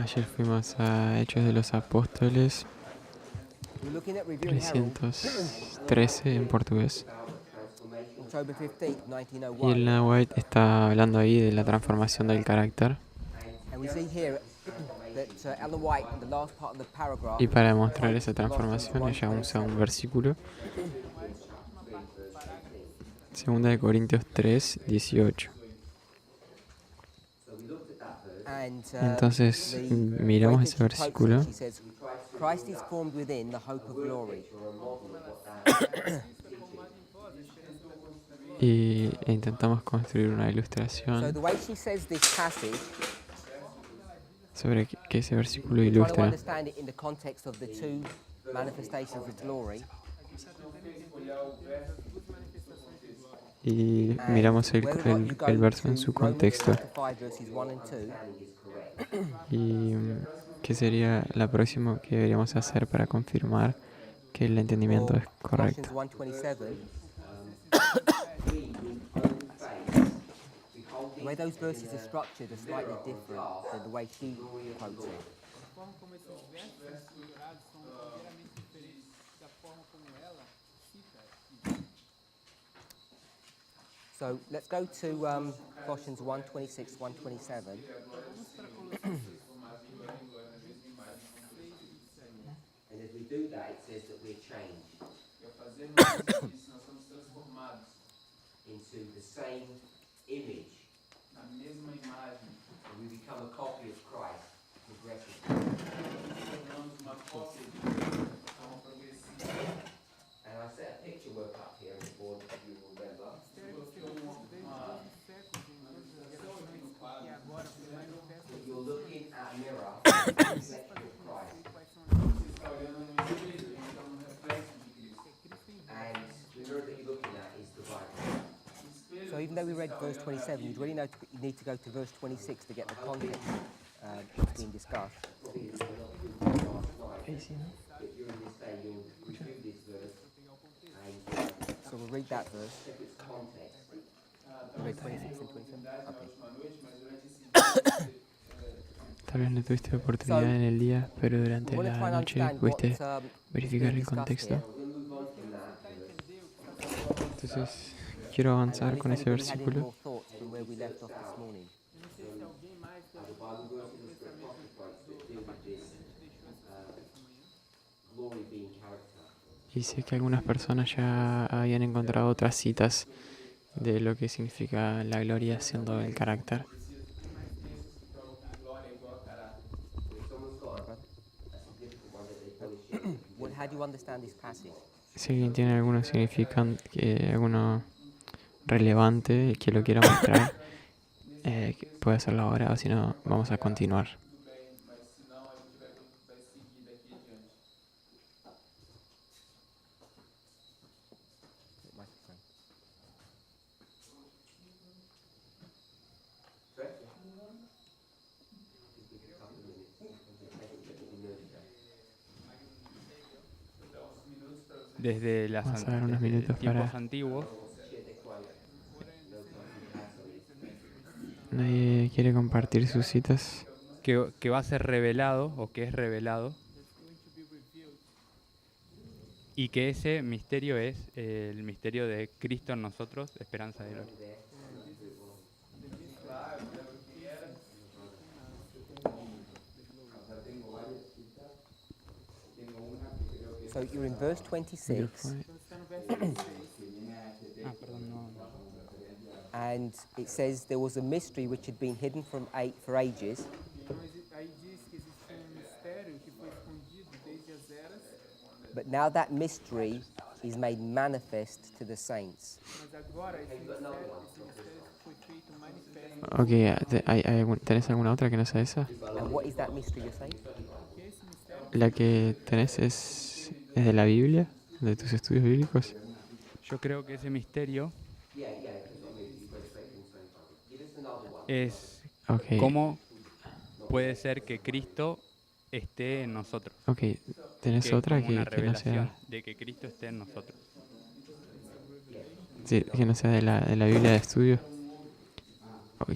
Ayer fuimos a Hechos de los Apóstoles We're looking at Review and Herald, 313 en portugués. October 15th, Y el 1901. White está hablando ahí de la transformación del carácter. And we see here that Ellen White, in the last part of the paragraph, Y para demostrar quotes esa Colossians transformación ella usa 1:27. un versículo. 2 Corintios 3:18. And Entonces the miramos way that ese she quotes versículo it, she says, Christ is formed within the hope of glory. e intentamos construir una So ilustración the way she says this passage, sobre que ese versículo we're trying to ilustra. understand it in the context of the two manifestations of glory. Y And miramos whether or not you go el verso en to su Romans contexto. chapter 5, verses 1 and 2, Y qué sería la próxima que deberíamos hacer para confirmar que el entendimiento or es correcto. Colossians 1:27, the way those verses are structured are slightly different than the way she quotes it. forma como esses versos são estruturados são ligeiramente diferentes da forma como ela cita isso. So let's go to Colossians 1:26, 1:27. And as we do that, it says that we're changed E ao fazermos isso, nós somos transformados into the same image, na mesma imagem, and we become a copy of Christ progressively. tornamos uma cópia de Deus de forma progressiva. And I set a picture work up here on the board, if you will remember. E agora você vai no resto That you're looking at a mirror, a reflection of Christ, você está olhando no espelho, então um reflexo de Cristo. and the mirror that you're looking at is the Bible. O espelho So even though we read verse 27, you'd really know you need to go to verse 26 to get the context that's being discussed. That during this day you'll review this verse and So we'll read that verse. check its context. We read 26 and 27. Okay. próxima noite, mas durante esse dia Tal vez no tuviste oportunidad en el día, pero durante We want to try la and noche understand pudiste what's verificar being el discussed contexto. here. We'll move on from that verse. Entonces quiero And avanzar if con ese anybody had any versículo. more thoughts from where we left off this morning. eu não sei se alguém mais tem The Bible verses that Apostle quotes that deal with this glory being character. Y sé que algunas personas ya habían encontrado otras citas de lo que significa la gloria siendo el carácter. glória igual a caráter. If someone's got a significant one that they feel is shared, How do you understand this passage? Si alguien tiene alguno significante, alguno relevante que lo quiera mostrar, que puede hacerlo ahora o si no, vamos a continuar. Tudo bem, mas se não, a gente vai seguir daqui adiante. Desde Vamos a dar unos minutos tiempos para... antiguos, ¿Nadie quiere compartir sus citas? que va a ser revelado o que es revelado, y que ese misterio es el misterio de Cristo en nosotros, esperanza de gloria. So you're in verse 26, Micrófono. Ah, perdón, no. and it says there was a mystery which had been hidden for ages, Então, aí diz que existia mistério que foi escondido desde as eras, but now that mystery is made manifest to the saints. mas agora esse mistério foi feito manifesto. Ok, ¿tenés alguna otra que no sea esa? And what is that mystery you're saying? Que esse mistério, ¿La que tenés es de la Biblia? ¿De tus estudios bíblicos? Yo creo que ese misterio es Ok, cómo puede ser que Cristo esté en nosotros. ok. ¿Tenés Que es otra como una que no sea... revelación de que Cristo esté en nosotros. Sí, que no sea de la Biblia de estudio? Ok,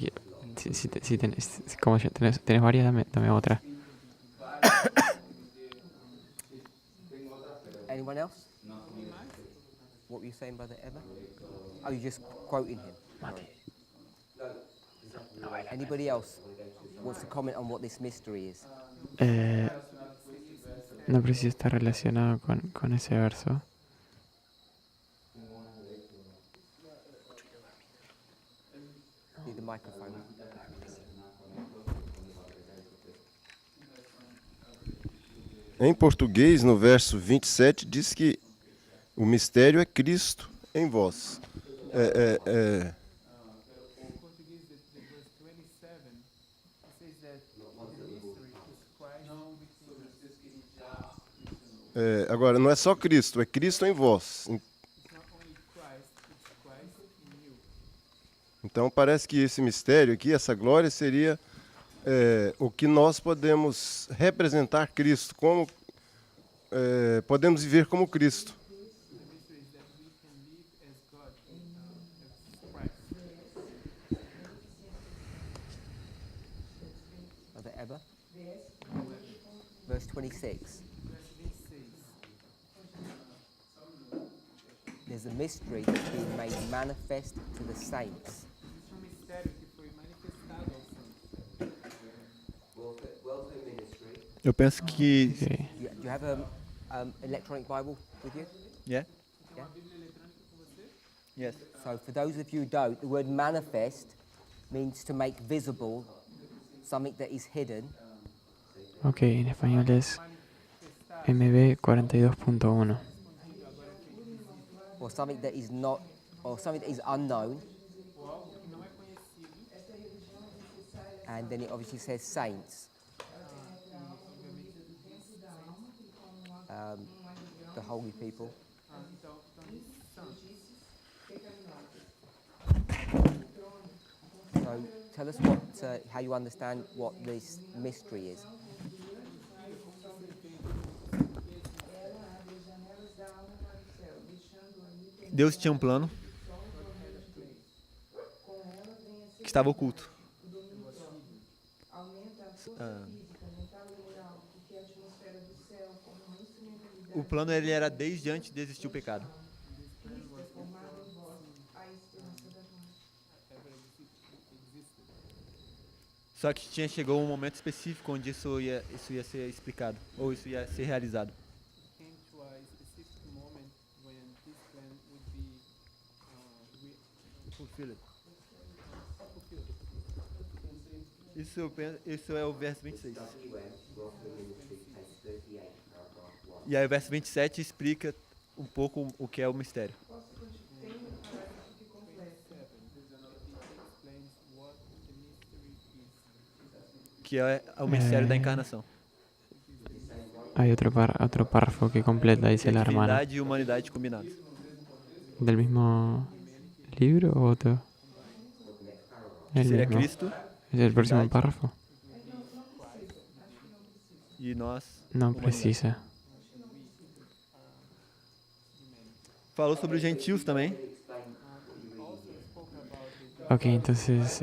si tenés, como ya tenés varias, dame otra. saying, Brother Ever? Oh, you're just quoting him. Sorry. Anybody else wants to comment on what this mystery is? No preciso estar relacionado con ese verso. Need the microphone. Em português, no verso 27, diz que o mistério é Cristo em vós. In Portuguese, the verse 27, it says that the mystery is Christ within us. Agora, não é só Cristo, é Cristo em vós. It's not only Christ, it's Christ in you. Então, parece que esse mistério aqui, essa glória, seria o que nós podemos representar Cristo, como podemos viver como Cristo. The mystery is that we can live as God, as Christ. Brother Ever? Verse 26. There's a mystery that's being made manifest to the saints. Existe mistério que foi manifestado aos santos. Welcome ministry. Eu penso que. Ok. Do you have an electronic Bible with you? Yeah? Yeah? Yes. So for those of you who don't, the word manifest means to make visible something that is hidden. Ok, en español es MB 42.1. Or something that is not, or something that is unknown. And then it obviously says saints. The holy people. So tell us how you understand what this mystery is. Deus tinha um plano que estava oculto. O plano ele era desde antes de existir o pecado. Só que chegou um momento específico onde isso ia ser explicado, ou isso ia ser realizado. Came to a specific moment when this plan would be Fulfilled. Isso é o verso 26. E aí o verso 27 explica um pouco o que é o mistério. Que é o mistério da encarnação. Hay otro párrafo que completa, dice la hermana. Divindade e humanidade combinados. ¿Del mismo libro o otro? El Seria mismo. Cristo ¿Es el próximo divindade, párrafo? e nós. No humanidade. precisa. Falou sobre os gentios também, Ok, entonces,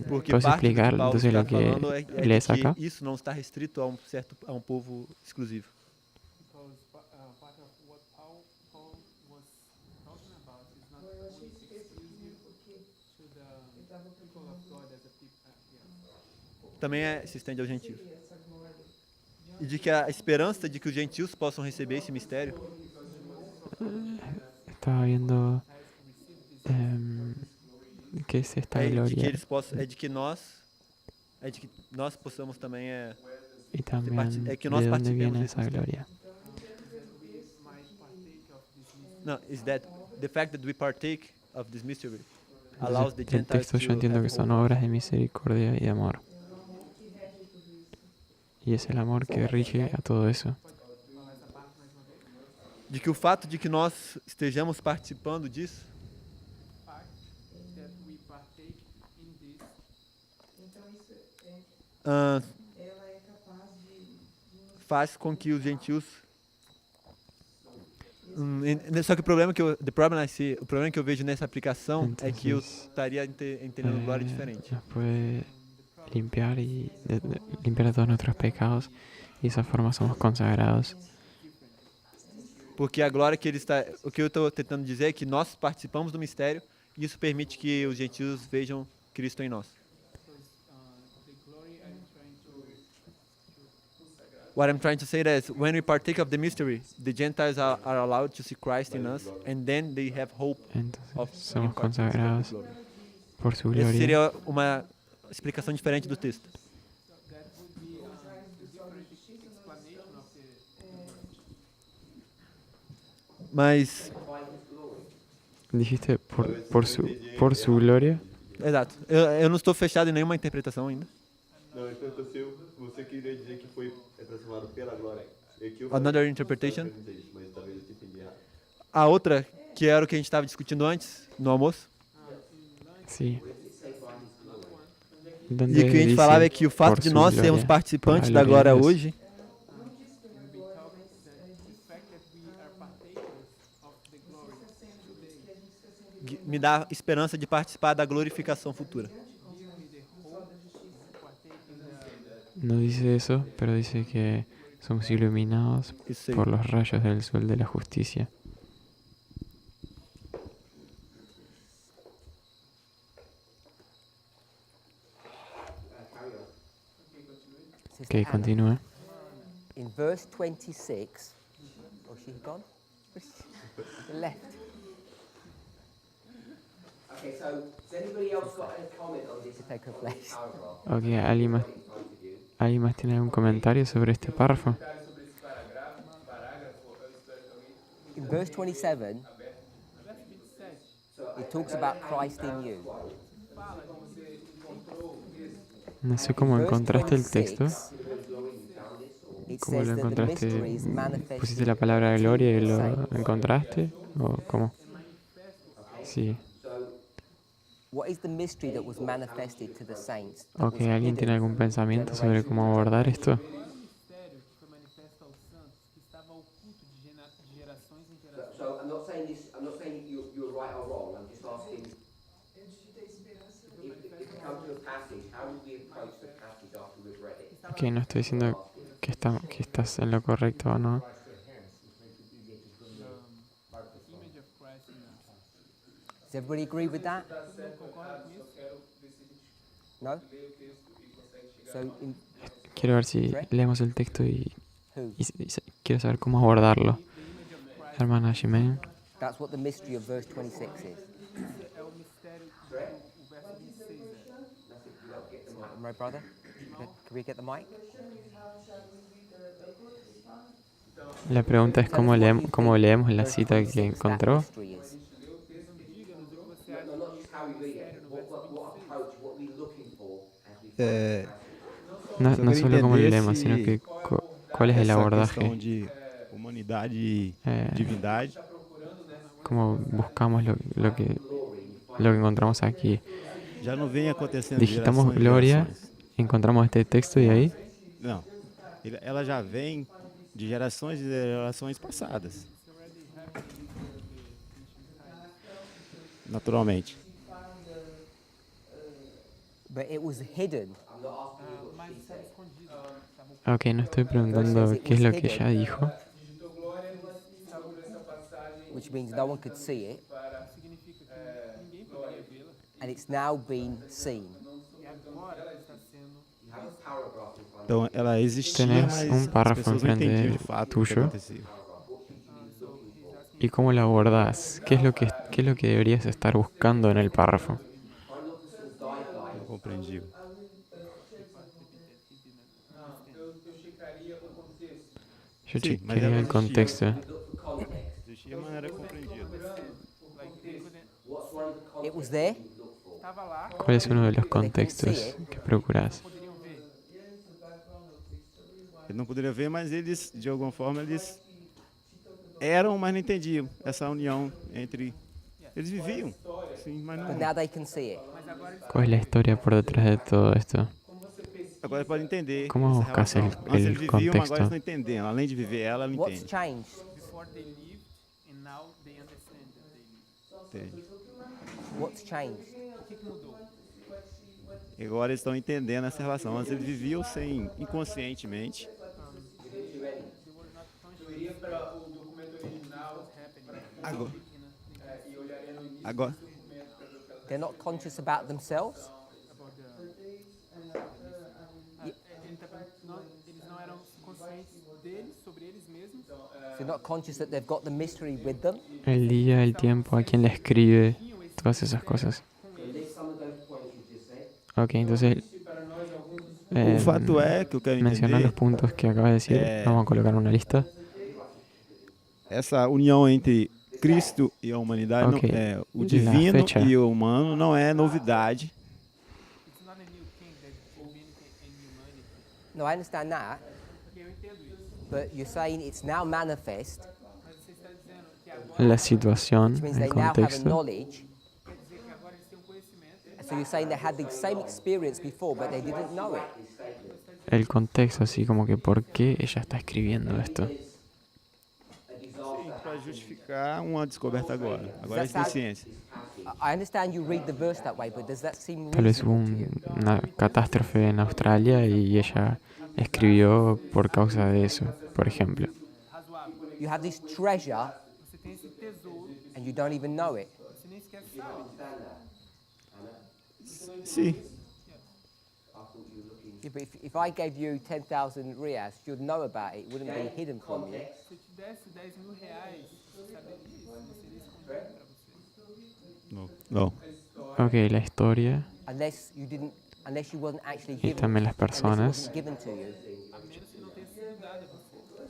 porque ¿puedes parte do que explicar Paulo entonces está lo que falando é de lees acá? que isso não está restrito a um povo exclusivo. because part of what Paul was talking about is not only exclusive to the people of God as a people. Também se estende aos gentios. E de que a esperança de que os gentios possam receber esse mistério Estaba viendo qué es esta é de que gloria eles possam, é de que nós possamos também y también é que de nós dónde participemos viene desse esa mistério. gloria. No, is that the fact that we partake of this mystery Entonces, allows the el Gentiles texto yo entiendo que have son hope. obras de misericordia y de amor. Y es el amor que rige a todo eso. De que o fato de que nós estejamos participando disso Fact that we partake in this faz com que os gentios só que o problema the problem I see, o problema que eu vejo nessa aplicação é que eu Entonces, estaria entendendo glória diferente. nos puede limpiar y limpiar de todos nuestros pecados y de esa forma somos consagrados. Porque a glória que ele está... O que eu estou tentando dizer é que nós participamos do mistério e isso permite que os gentios vejam Cristo em nós. The glory I'm trying to What I'm trying to say is, when we partake of the mystery, the Gentiles are allowed to see Christ in us, and then they have hope of Entonces somos being partakers of the consagrados glory. por su Essa gloria. seria uma explicação diferente do texto. that would be a different explanation of the verse. Mas, Dijiste por su gloria. exato, eu não estou fechado em nenhuma interpretação ainda. Não, então você queria dizer que foi transformado pela glória. Another interpretation. Mas talvez eu entendi errado. A outra, que era o que a gente estava discutindo antes, no almoço, Sí. e Donde o que a gente dice falava é que o fato por de su nós gloria, sermos por participantes la da gloria glória de Dios. hoje, The fact that we are partakers of the glory today me dá esperança de participar da glorificação futura. give me the hope to partake in the No dice eso, pero dice que somos iluminados Isso aí. por los rayos del sol de la justicia. Sister Ok, Hannah, continúa. in verse 26, oh, she gone? Left. Okay, so has anybody else got any comment on this To take her place. paragraph? Ok, ¿alguien más tiene algún comentario sobre este párrafo? In verse 27, it talks about Christ in you. No sé cómo Verse encontraste el texto. 26, it ¿Cómo says lo that the encontraste? mystery is manifested ¿Pusiste la palabra gloria y to lo the saints. encontraste? ¿O cómo? Sí. What is the mystery that was manifested to the saints? that Ok, was ¿alguien tiene hidden algún from pensamiento sobre generation cómo abordar esto? mistério que foi manifesto aos santos, que estava oculto de gerações em gerações. So I'm not saying this. I'm not saying you're right or wrong. I'm just asking. If we come to a passage, how would we approach the passage after we've read it? Ok, no estoy diciendo que estás en lo correcto o no. Image of Christ in us. Does everybody agree with that? Concorda com isso? No? So, in Quiero ver si leemos el texto who? quiero saber cómo abordarlo. Hermana Jiménez. That's what the mystery of verse 26 is. É o mistério do o verso 26. My brother? Can we get the mic? La pregunta es Tell us what you cómo think leemos la verse cita 26, que that encontró. mystery is. No, not just how we read it. What approach? What we looking for as we É, No, Só no queria solo cómo lo entender leemos, sino si que cuál es el essa abordaje, questão de humanidade e eh, divindade cómo buscamos lo que encontramos aquí. já não vem acontecendo de Digitamos gerações em gloria, gerações. encontramos este texto y ahí Não, ela já vem de gerações e gerações passadas. Naturalmente. But it was hidden. Mas estava escondido. Estava oculto. Ok, no estoy preguntando qué es lo que ella dijo, Which means no one could see it, Significa que ninguém poderia vê-la. and it's now been seen. E agora está sendo Então ela existia, Tenés mas um as párrafo pessoas não enfrente entendiam de fato o que tuyo. acontecia. y cómo lo abordás. ¿Qué es lo que deberías estar buscando en el párrafo? Não compreendi. Yo Sí, mas chequearía ela el contexto. Existia, mas não era compreendido. It was there. estava lá, ¿Cuál es uno de los contextos que procurás? poderiam ver. Ele não poderia ver, mas eles, de alguma forma, eles eram, mas não entendiam essa união entre... Eles viviam, sim, mas But não... now they can see it. ¿Cuál es la historia por detrás de todo esto? Agora podem entender Como essa buscas relação. el Antes eles viviam, contexto? agora eles estão entendendo. Além de viver ela, ela What's entende. changed? Before they lived, and now they understand that they live. Entende. What's changed? O que mudou? E agora eles estão entendendo essa relação. Antes eles viviam sem, inconscientemente. They were not conscious. Agora, agora, They're not conscious about themselves. Eles não eram conscientes deles, sobre eles mesmos. They're not conscious that they've got the mystery with them. El día, el tiempo, a quién le escribe, todas esas cosas. Ok, entonces o fato é que eu quero menciona los entender puntos que acaba de decir. Vamos a colocar una lista. essa união entre Cristo e a humanidade, Ok. o La divino fecha. e o humano não é novidade. It's not a new thing that divinity and humanity. No, I understand that, Porque eu entendo isso. but you're saying it's now manifest, Mas você está dizendo que agora La situación, which means el they now have a contexto. knowledge. quer dizer que agora eles têm um conhecimento. So you're saying they had the same experience before, but they didn't know it. El contexto, así como que por qué ella está escribiendo esto. Para justificar uma descoberta agora. Agora a gente tem ciência. I understand you read the verse that way, but does that seem Tal vez hubo reasonable to you? una catástrofe en Australia y ella escribió por causa de eso, por ejemplo. Razoável. You have this treasure Você tem esse tesouro, and you don't even know it. você nem sequer sabe. Sim. Yeah, but if I gave you 10,000 reals, you'd know about it. It wouldn't be hidden from you. Se eu te desse 10 mil reais, você saberia disso, não seria escondido para você. Não. Ok, la historia Unless you wasn't actually y given, también las unless it personas. wasn't given to you. A menos que não tenha sido dado a você.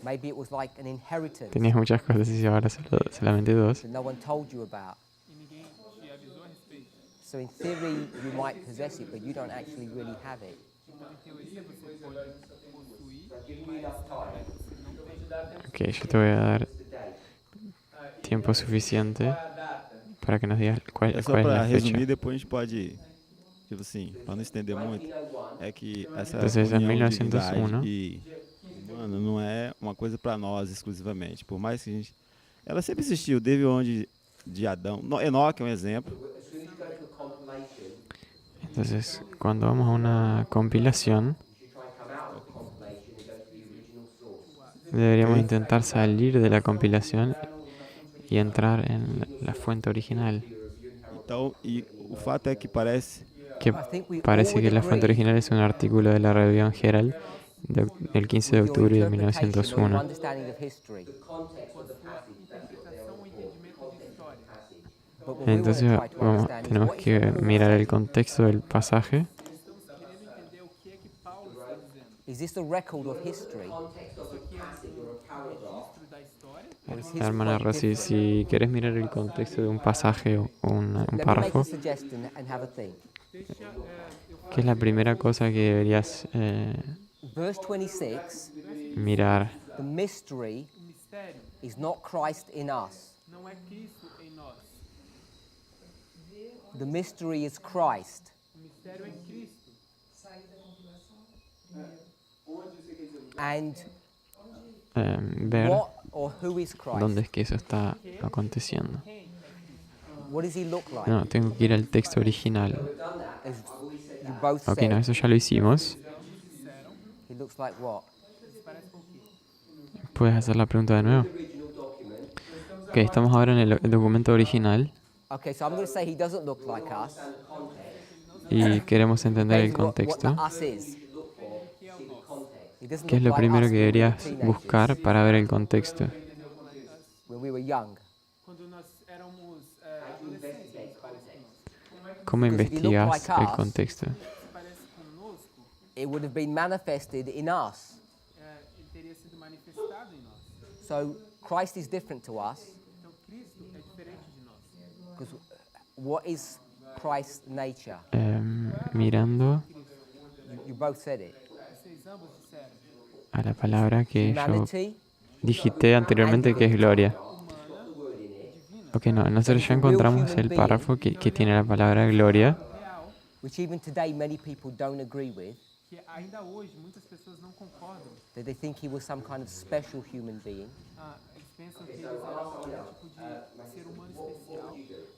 Maybe it was like an inheritance Tenías muchas cosas y ahora solamente dos. that no one told you about. E ninguém te avisou a respeito. So in theory, you might possess it, but you don't actually really have it. Então, em teoria, você pode possuir, mas na verdade você não tem. Ok, yo te voy a dar tiempo suficiente para que nos digas cuál É es só para la fecha. resumir, depois a gente pode, tipo assim, para não estender muito, é que essa Entonces, en união de 1901. divindade e humano não é uma coisa para nós exclusivamente. Por mais que a gente... Ela sempre existiu, desde onde de Adão. Enoque é um exemplo. Entonces, cuando vamos a una compilación, deberíamos Ok. intentar salir de la compilación y entrar en la fuente original. Então, e o fato é que parece Que I think we parece all que la agree fuente original es un artículo de la Review Herald del 15 de your octubre de interpretation or your 1901. understanding of history. Interpretação e entendimento de história. But what we want to Entonces, try to understand is tenemos what is que Paul mirar saying. el contexto del pasaje. Estamos querendo entender o que é que Paulo está dizendo. Is this a record of history? Isso aqui é um registro da história. Or is his Hermana point Rosy, different? si querés mirar el contexto de un pasaje o un Let me make párrafo, a suggestion and have a think. Deixa eu ¿qué es la primera cosa que deberías Verse 26, mirar? the mystery o mistério is not Christ in us. não é Cristo em nós. The mystery is Christ. O mistério é Cristo. And Ver what or who is Christ? dónde es que eso está aconteciendo. What does he look like? No, tengo que ir al texto original. As you both Ok, said, no, eso ya lo hicimos. he looks like what? Parece com o quê? ¿Puedes hacer la pregunta de nuevo? Ok, estamos ahora en el documento original Okay, so I'm going to say he doesn't look like us. y queremos entender el Basically what the contexto. us is. He doesn't ¿Qué es look lo like primero us que when we were deberías teenagers, buscar para ver el contexto? when we were young? Quando nós éramos adolescentes, ele parece conosco. ¿Cómo Because if you look investigas like el us- contexto? Se parece conosco, It would have been manifested in us. ele teria sido manifestado em nós. So Christ is different to us Então, Cristo é diferente de nós. because what is Christ's nature? Mirando You both said it. Vocês ambos disseram. a la palabra que yo Humanity digité anteriormente, que es gloria. Ok, no, nosotros ya encontramos el párrafo que tiene la palabra gloria. Real, which even today many people don't agree with, que ainda hoje muitas pessoas não concordam. that they think he was some kind of special human being. Eles pensam que eles eram um tipo de ser humano especial.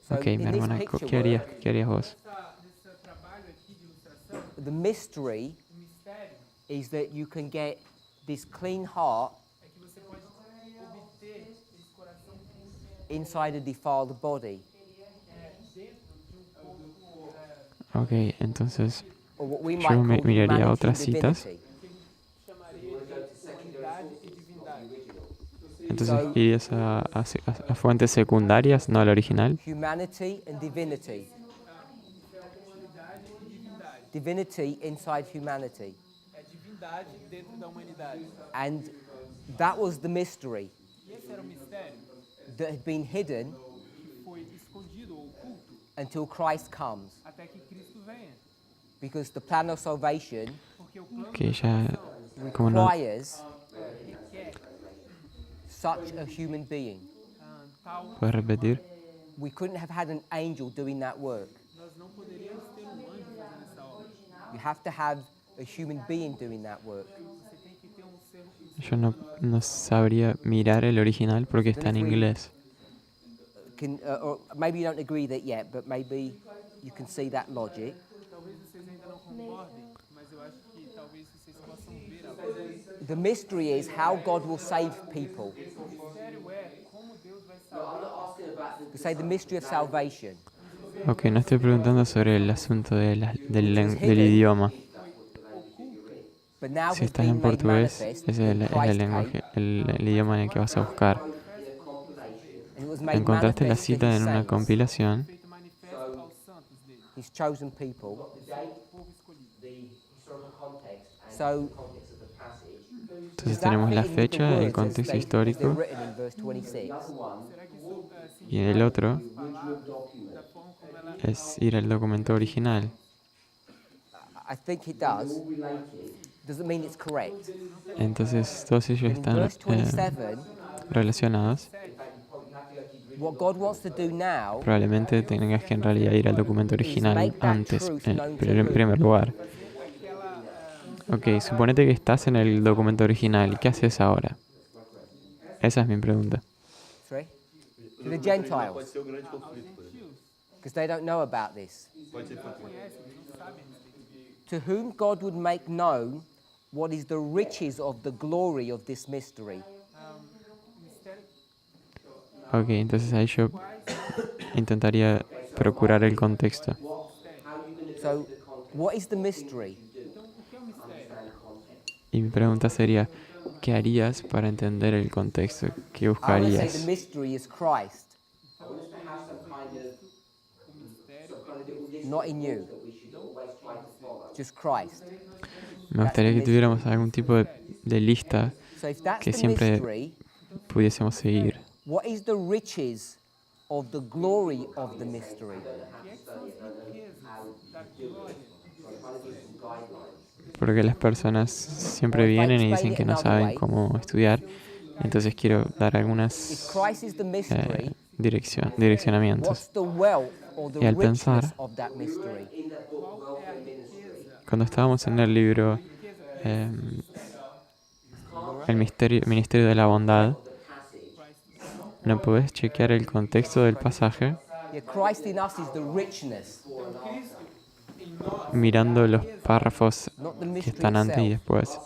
So Ok, in mi this hermana, picture ¿qué harías, work, qué harías vos? Nesse trabalho aqui de ilustração, the mystery o mistério is that you can get this clean heart é que você pode obter esse coração puro inside a defiled body, Ok, entonces or what we yo might call miraría humanity otras and citas. divinity. Chamaria de humanidade e divindade. Entonces So- irías a fuentes secundarias, no al original. Humanity and divinity. Humanidade e divindade. Divinity inside humanity. É divindade dentro da humanidade. And that was the mystery E esse era o mistério that had been hidden que foi escondido ou oculto until Christ comes. até que Cristo venha. Because the plan of salvation Porque o plano Que ya, como no, requires requer such a human being. tal. puedes repetir. We couldn't have had an angel doing that work. Nós não poderíamos ter um anjo fazendo essa obra. You have to have a human being doing that work. Você tem que ter um ser Yo no sabría mirar el original porque está en inglés. Or maybe you don't agree that yet, but maybe you can see that logic. Talvez vocês ainda não concordem, mas eu acho que talvez vocês possam ver algo. The mystery is how God will save people. O mistério é como Deus vai salvar. We say the mystery of salvation. Ok, no estoy preguntando sobre el asunto del idioma. But now Si has estás en been made portugués, manifest ese es when el Christ lenguaje, came, el idioma en el que vas a buscar. and it was made Encontraste la manifest to cita his en una saints, compilación, Feito manifesto aos santos dele, his chosen people. povo escolhido. So entonces tenemos la fecha, el contexto they're histórico, written in verse 26. Será que isso se y el otro da forma como ela es ir al documento original. I think it does. Doesn't mean it's correct. Entonces todos ellos In están verse 27, relacionados. what God wants to do now Probablemente tengas que en realidad ir al documento original antes, en primer lugar. Ok, suponete que estás en el documento original. ¿Qué haces ahora? Esa es mi pregunta. sorry, to the Gentiles, because they don't know about this. To whom God would make known what is the riches of the glory of this mystery. Ok, entonces ahí yo intentaría procurar el contexto. So, what is the mystery? Y mi pregunta sería, ¿qué harías para entender el contexto? ¿Qué I would say the buscarías? mystery is Christ, not in you, just Christ. Me gustaría que tuviéramos algún tipo de lista So if that's que the siempre mystery, pudiésemos seguir. what is the riches of the glory of the mystery? Porque las personas siempre vienen y dicen que no saben cómo estudiar. Entonces quiero dar If algunas Christ is the mystery, direccionamientos. what's the wealth or the Y al richness pensar- of that mystery? Cuando estábamos en el libro El Ministerio de la Bondad, ¿no podés chequear el contexto del pasaje Yeah, Christ in us is the richness, mirando los párrafos not the que mystery están antes y itself. después?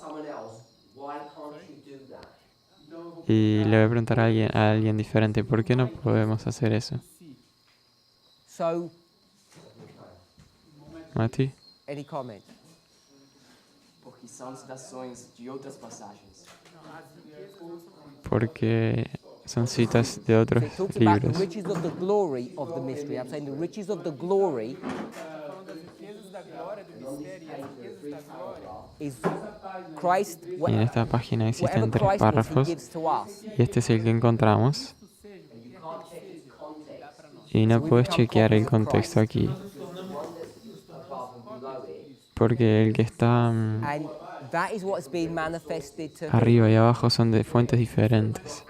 Y le voy a preguntar a alguien diferente, ¿por qué no podemos hacer eso? So, Mati, any comment? Porque são citações de outras passagens. porque son citas de otros So it talks about the libros. riches of the glory of the mystery. I'm saying the riches of the glory falando das riquezas da glória do mistério e as riquezas da glória. is Christ. Y en esta página Whatever existen tres Christ is, He párrafos gives to us. y este es el que encontramos. Y no puedes chequear el contexto aquí, porque el que está And that is what is being manifested to arriba y abajo son de fuentes diferentes.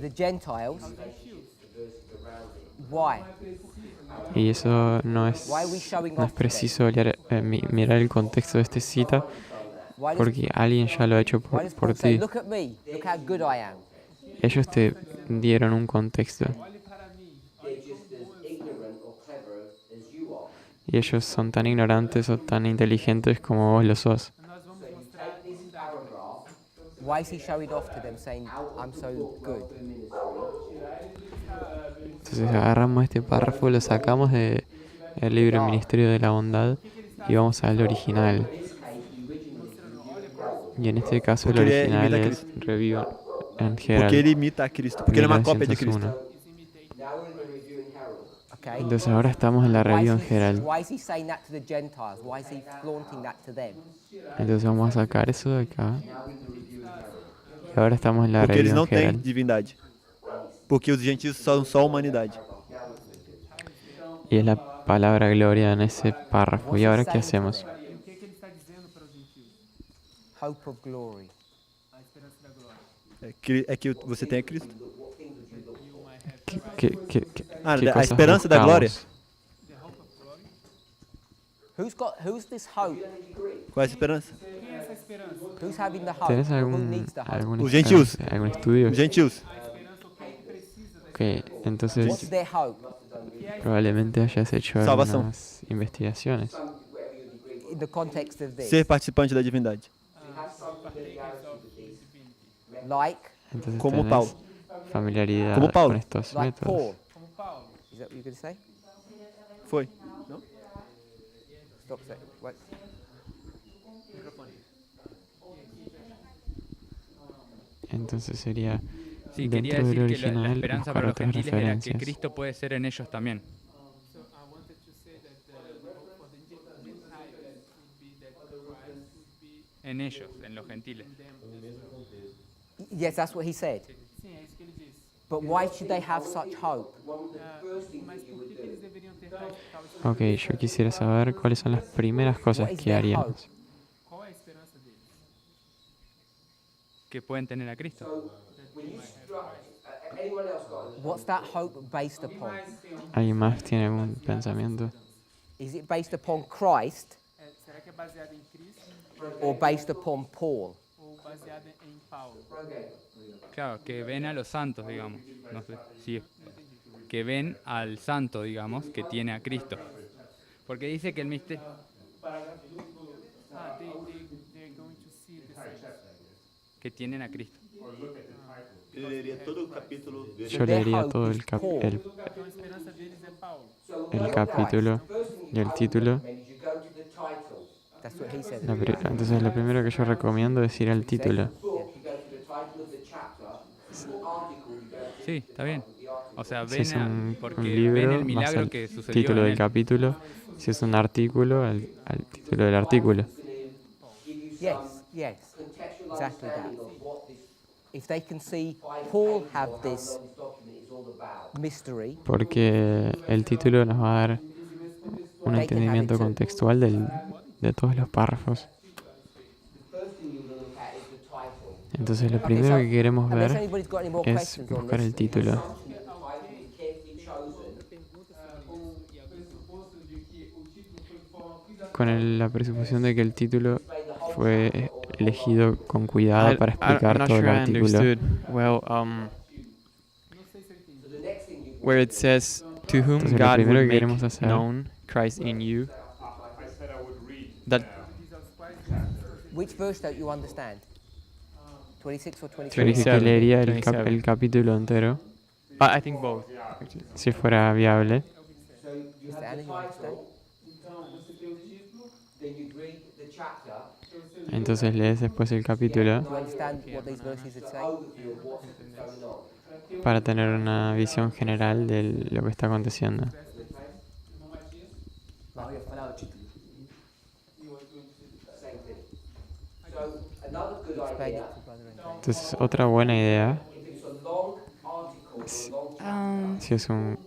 the Gentiles. Why? Y eso no es preciso mirar el contexto de esta cita, Why does, porque alguien ya lo ha hecho why does por Paul say, ti. look at me, look how good I am? Ellos te dieron un contexto y ellos son tan ignorantes o tan inteligentes como vos lo sos. Nós vamos mostrar a divindade. Why is he showing off to them, saying, I'm so good? Entonces agarramos este párrafo, lo sacamos del libro Ministerio de la Bondad y vamos al original. Y en este caso el Porque él original imita a es Review and Porque Herald ele imita a Cristo, porque ele é uma cópia de Cristo. 1901. Okay. Entonces ahora estamos en la Review and Herald. Why is he saying that to the Gentiles? Why is he flaunting that to them? Entonces vamos a sacar eso de acá. Y ahora estamos en la Porque eles Review não and têm Herald. divindade. Porque os gentios são só humanidade. Y es la palabra gloria en ese párrafo. ¿Y ahora qué hacemos? E o que ele está dizendo para os gentios? Hope of glory. A esperança da glória. É que você tem a Cristo. ¿Qué Ah, qué a cosas esperança da glória. buscamos? The hope of glory. Who's this hope? Qual é a esperança? Quem é essa esperança? Who's having the hope? ¿Tenés Who algún, needs the hope? algún, Os gentios. algún estudio? Os gentios. A esperança, o que precisa da Ok, entonces What's their hope? probablemente hayas hecho Salvación. algunas investigaciones. In the context of this. Ser participante da divindade. Like Entonces Como tenés Paulo. familiaridad Como Paulo. con estos Paul. métodos. como Paulo. Is that what you're going to say? Foi. Stop saying. What? Entonces sería Sí, quería dentro del decir que la original esperanza buscar para los otras gentiles era que referencias. Cristo puede ser en ellos también. So I wanted to say that the hope for the Gentiles would be that Christ would be En ellos, en los gentiles. in them as well. Yes, that's what he said. Sim, é isso que ele disse. But why should they have such hope? Mas por que eles deveriam ter tal esperança? Ok, yo quisiera saber cuáles son las primeras cosas What is que their haríamos. Qual é a esperança deles? Que pueden tener a Cristo. What's that hope based upon? ¿Alguien más tiene algún pensamiento? Is it based upon Christ Será que é baseada em Cristo or based upon Paul? ou baseada em Paulo? Claro, que ven a los santos, digamos. No sé, sí. Que ven al santo, digamos, que tiene a Cristo. Porque dice que el misterio... They're going to see the saints. Que tienen a Cristo. Ele leria todo o capítulo Yo leería todo el, Então a esperança deles é Paulo. el capítulo y el título. That's what he said. Entonces lo primero que yo recomiendo es ir al título. Sí, está bien. O sea, Si ven es a, un porque libro, ven el vas milagro al que sucedió título en del él. capítulo. Si es un artículo, al título del artículo. Yes, yes, exactly that. If they can see Paul have this mystery, Porque el título nos va a dar un entendimiento contextual de todos los párrafos. Entonces lo primero que queremos unless ver anybody's got any more es questions on buscar el this, título. Con la presuposición de que el título fue elegido con cuidado para explicar todo el artículo. Well, where it says, "To whom Entonces, lo God primero would que queremos make hacer- known Christ in you." That which verse don't you understand? 26 or 27? Yo dije que leería el 27. capítulo entero, I think both. si fuera viable. Mr. Anna, you understand? Entonces lees después el capítulo Do you understand what these verses are saying? para tener una visión general de lo que está aconteciendo. Eu ia falar o título. Explain it to Brother Andrew. Entonces, otra buena idea, Ah, si es un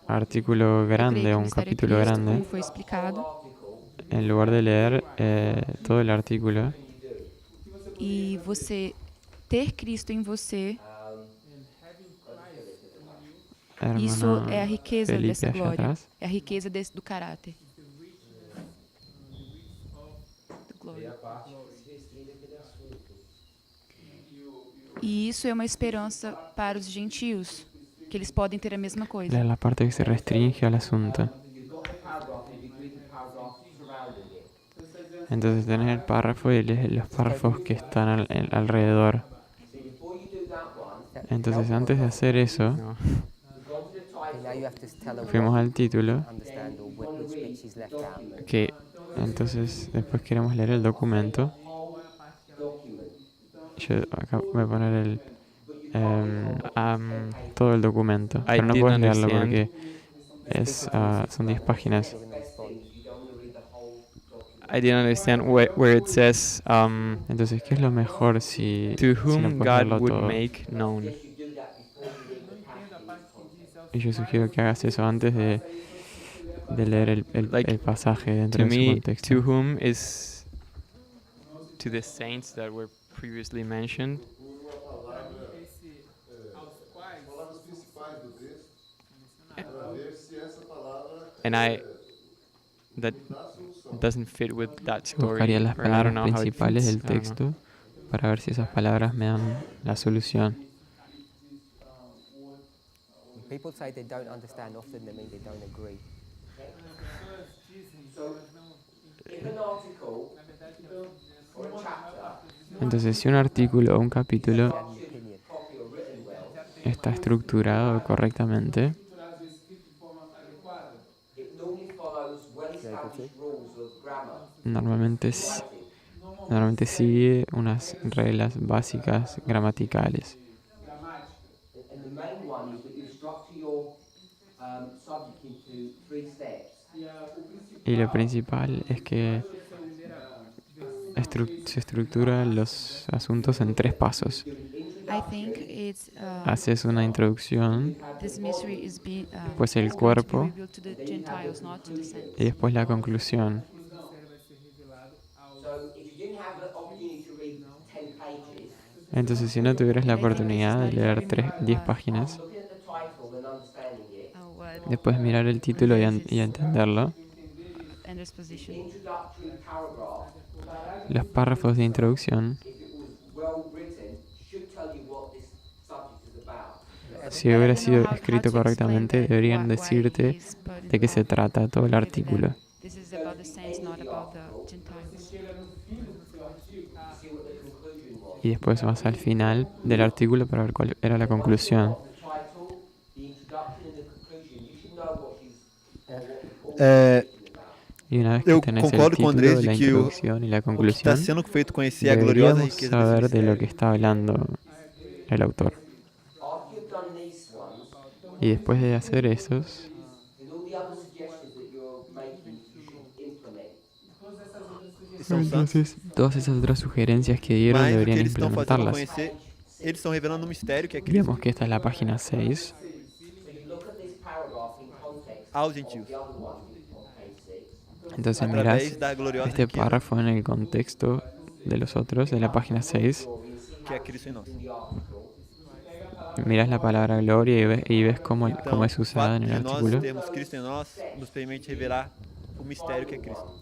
artículo eu grande creio o que un mistério de capítulo Cristo, grande, como foi explicado, en lugar de leer todo el artículo, e você ter Cristo em você, isso é a hermano riqueza Felipe dessa allá glória, atrás, é a riqueza do caráter. Da glória. E isso é uma esperança para os gentios, que eles podem ter a mesma coisa. es la parte que se restringe al asunto. Entonces tenés el párrafo y lees los párrafos que están alrededor. Entonces, antes de hacer eso, No. And now you have to tell her fuimos al título, understand or which bit she's left out. que entonces después queremos leer el documento. Yo acá voy a poner todo el documento, pero no puedes leerlo porque son 10 páginas. You're going to respond. I didn't understand where it says Entonces, ¿qué es lo mejor si to si no whom puedes God leerlo would todo? make known. Y yo sugiero que hagas eso antes de leer Like, el pasaje dentro To de su me, contexto. to whom is to the saints that were previously mentioned. Esse aos quais Palavras principais do texto, para ver se essa palavra And that dá solução. doesn't fit with that story. Buscaría las or I don't palabras know how it principales fits, del I don't know. texto para ver si esas palabras me dan la solución. When people say they don't understand, often they mean they don't agree. If an article or a chapter Entonces, si un artículo o un capítulo An opinion. properly or written well, está estructurado correctamente, it normally follows well-established rules of grammar. normalmente sigue unas reglas básicas gramaticales. And the main one is that you structure your subject into 3 steps. Y lo principal es que se estructuran los asuntos en 3 pasos. I think it's Haces una introducción, this mystery is being pues el is going to be cuerpo revealed to the Gentiles, not to the saints. y después la conclusión. So if you didn't have the opportunity to read 10 pages, Entonces, si no tuvieras la oportunidad de leer 10 páginas, looking at the title and understanding it, después mirar el título y entenderlo, And there's position. introductory paragraph, los párrafos de introducción, if it was well written, should tell you what this subject is about. si hubiera sido escrito correctamente, deberían decirte de qué se trata todo el artículo. This is about the saints, not about the Gentiles. See what the conclusion was. Y después vas al final del artículo para ver cuál era la conclusión. The title, the introduction and the conclusion, you should know what she's or what the É, Y una vez que eu tenés el concordo com o título, Andrés de la que o introducción y la que está conclusión, sendo feito conhecer a gloriosa deberíamos riqueza desse saber de lo mistério. que está hablando el autor. after you've done these ones, Y después de hacer esos, and all the other suggestions that you're making, you should implement. São santos, todas esas otras sugerencias que dieron mas o que deberían eles estão fazendo implementarlas. conhecer, eles estão revelando um mistério que é Cristo Digamos que esta es la página 6. So you look at this paragraph in context aos of gentios, the other one on page 6. Entonces através mirás da gloriosa este riqueza párrafo en el contexto de los otros, de la página 6. que é Cristo em nós. In the article, Mirás la palabra gloria y ves cómo Então, es o usada fato en el de nós artículo. termos Cristo em nós nos permite revelar o mistério que é Cristo.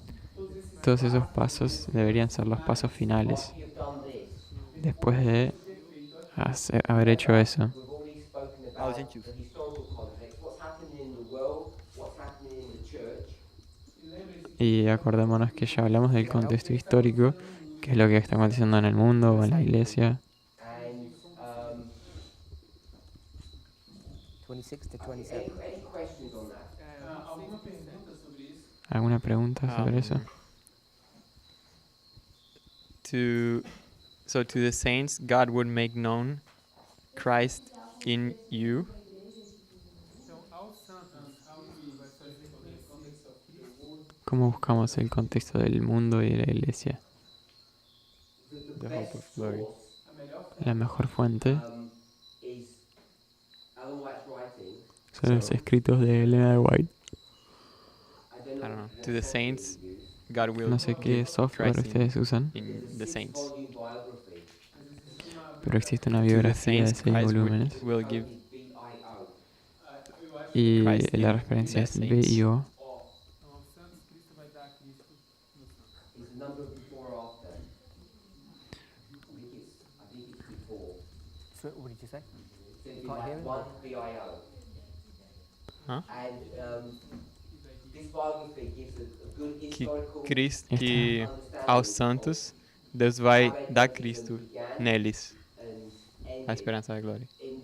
Todos esos pasos deberían ser los pasos finales. you've done this. Después de haber hecho eso, We've already spoken Aos about gentios. the historical context, what's happening in the world, what's happening in the church. y acordémonos que ya hablamos del contexto histórico, que es lo que está aconteciendo en el mundo o en la iglesia. And 26 to 27. any questions on that? ¿Alguna pregunta sobre eso? So to the saints, God would make known Christ in you. Então, aos santos, aonde vai fazer conhecido ¿Cómo buscamos el contexto del mundo y de la iglesia? The hope of glory. La mejor fuente Is Ellen White's writing. son los escritos de Elena de White. I I don't know don't know. To the saints, God will No sé qué give software Christ ustedes usan, in the saints. volume biography. pero existe una To the biografía de saints, 6 Christ volúmenes will give B-I-O. y Christ in la referencia the es saints. B y O. Então, aos santos, Cristo vai dar a Cristo nos santos. Is the number before or after? I think it's before. So, what did you say? So it'd be Can't hear like it. 1 B-I-O. Huh? And this biography gives a good Que historical Cristo, Esta- que understanding aos of santos, Deus vai how dar evangelism Cristo began neles, and a ended esperança da glória. in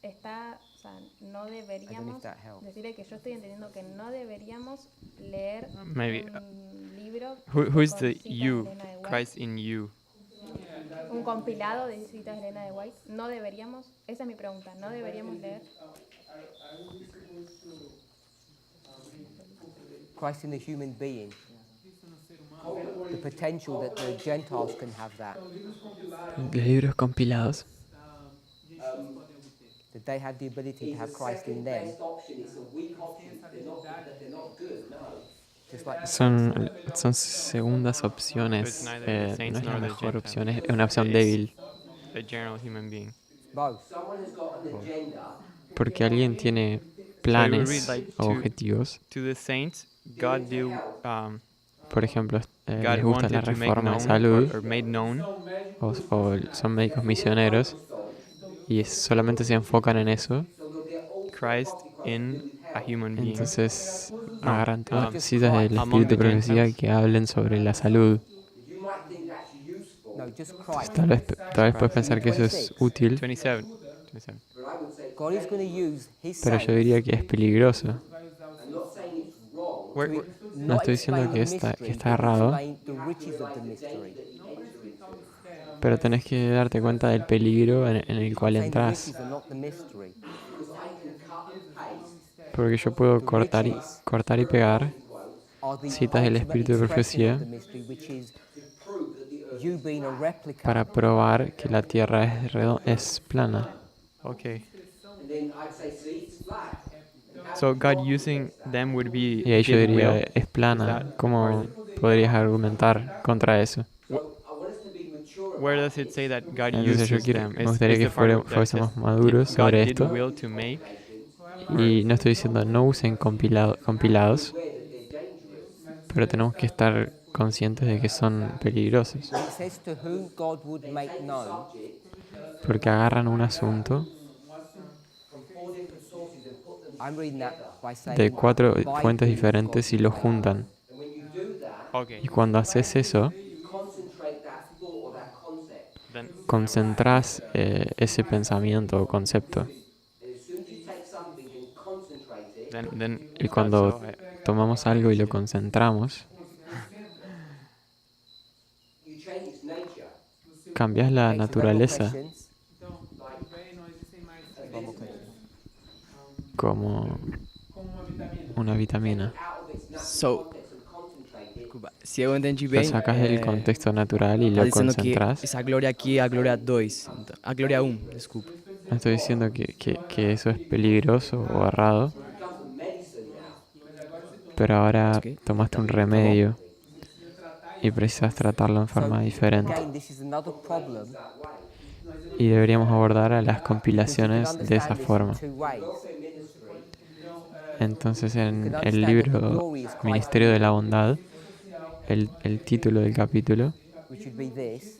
está, o sea, no I don't know deberíamos, if that helps. decirle que yo estoy entendiendo que no deberíamos leer Maybe. un libro Who is con the citas de you? Elena de White, Christ in you. un compilado de citas de Elena de White. No deberíamos, esa es mi pregunta, no deberíamos leer. Christ in the human being. The potential that the Gentiles can have that. Libros compilados. That they have the ability to have Christ in them. Best option, it's a weak option. They're not that they're not good, no. Just like Son segundas opciones. It's neither the No saints es la nor the mejor Gentiles. opción, es una opción It's débil. The general human being. both. Someone has got an agenda. Porque alguien tiene So we would planes read like o objetivos. to the saints, God do Por ejemplo, God les gusta la wanted to make reforma de known salud or made known o son médicos misioneros y solamente se enfocan en eso. Christ in a human being. Entonces agarran todas las citas del among espíritu de the profecía Gentiles. que hablen sobre la salud. You might think that's useful, No, just Entonces, Christ. tal vez puedes pensar que eso es útil, 27. but I would say God is going to use His pero yo saints diría que es peligroso. I'm not saying it's wrong. Where, to where- No not estoy diciendo explain que the está mystery, but errado, explain the riches of the mystery. pero tenés que darte cuenta del peligro en el cual Saying the entras. riches are not the mystery. Porque yo puedo cortar y pegar Are the citas del ultimate espíritu de expression profecía of the mystery, which is you being a replica. para probar que la Tierra es plana. okay. And then I'd say, see, it's flat. So God using them would be Y ahí yo His diría, will. es plana. ¿Cómo podrías argumentar contra eso? I want us to be mature Where does it say that God Entonces yo uses quiero, them? me gustaría que fuésemos maduros God sobre did esto. will to make. Y no estoy diciendo no usen compilados, pero tenemos que estar conscientes de que son peligrosos. It says to whom God would make known. Porque agarran un asunto I'm reading that by saying de 4 by fuentes whom diferentes God y lo juntan. Okay. Y cuando haces eso, concentrate that thought or that concept. Then concentras ese pensamiento o concepto. And as soon as you take something and concentrate it, then Y cuando so, tomamos algo y lo concentramos, you change its nature. cambias la Okay, so no more naturaleza questions. Vamos con- como una vitamina. So, desculpa, se eu entendi Lo bem, sacas del contexto natural y tá lo dizendo que concentras. essa glória aqui é a glória 2, a glória 1, desculpa. No estoy diciendo que eso es peligroso o errado, pero ahora tomaste un remedio y precisas tratarlo en forma diferente. Again, this is another problem. Y deberíamos abordar a las compilaciones de esa forma. Two ways. Entonces en el libro Ministerio de la Bondad, el título del capítulo, Which would be this.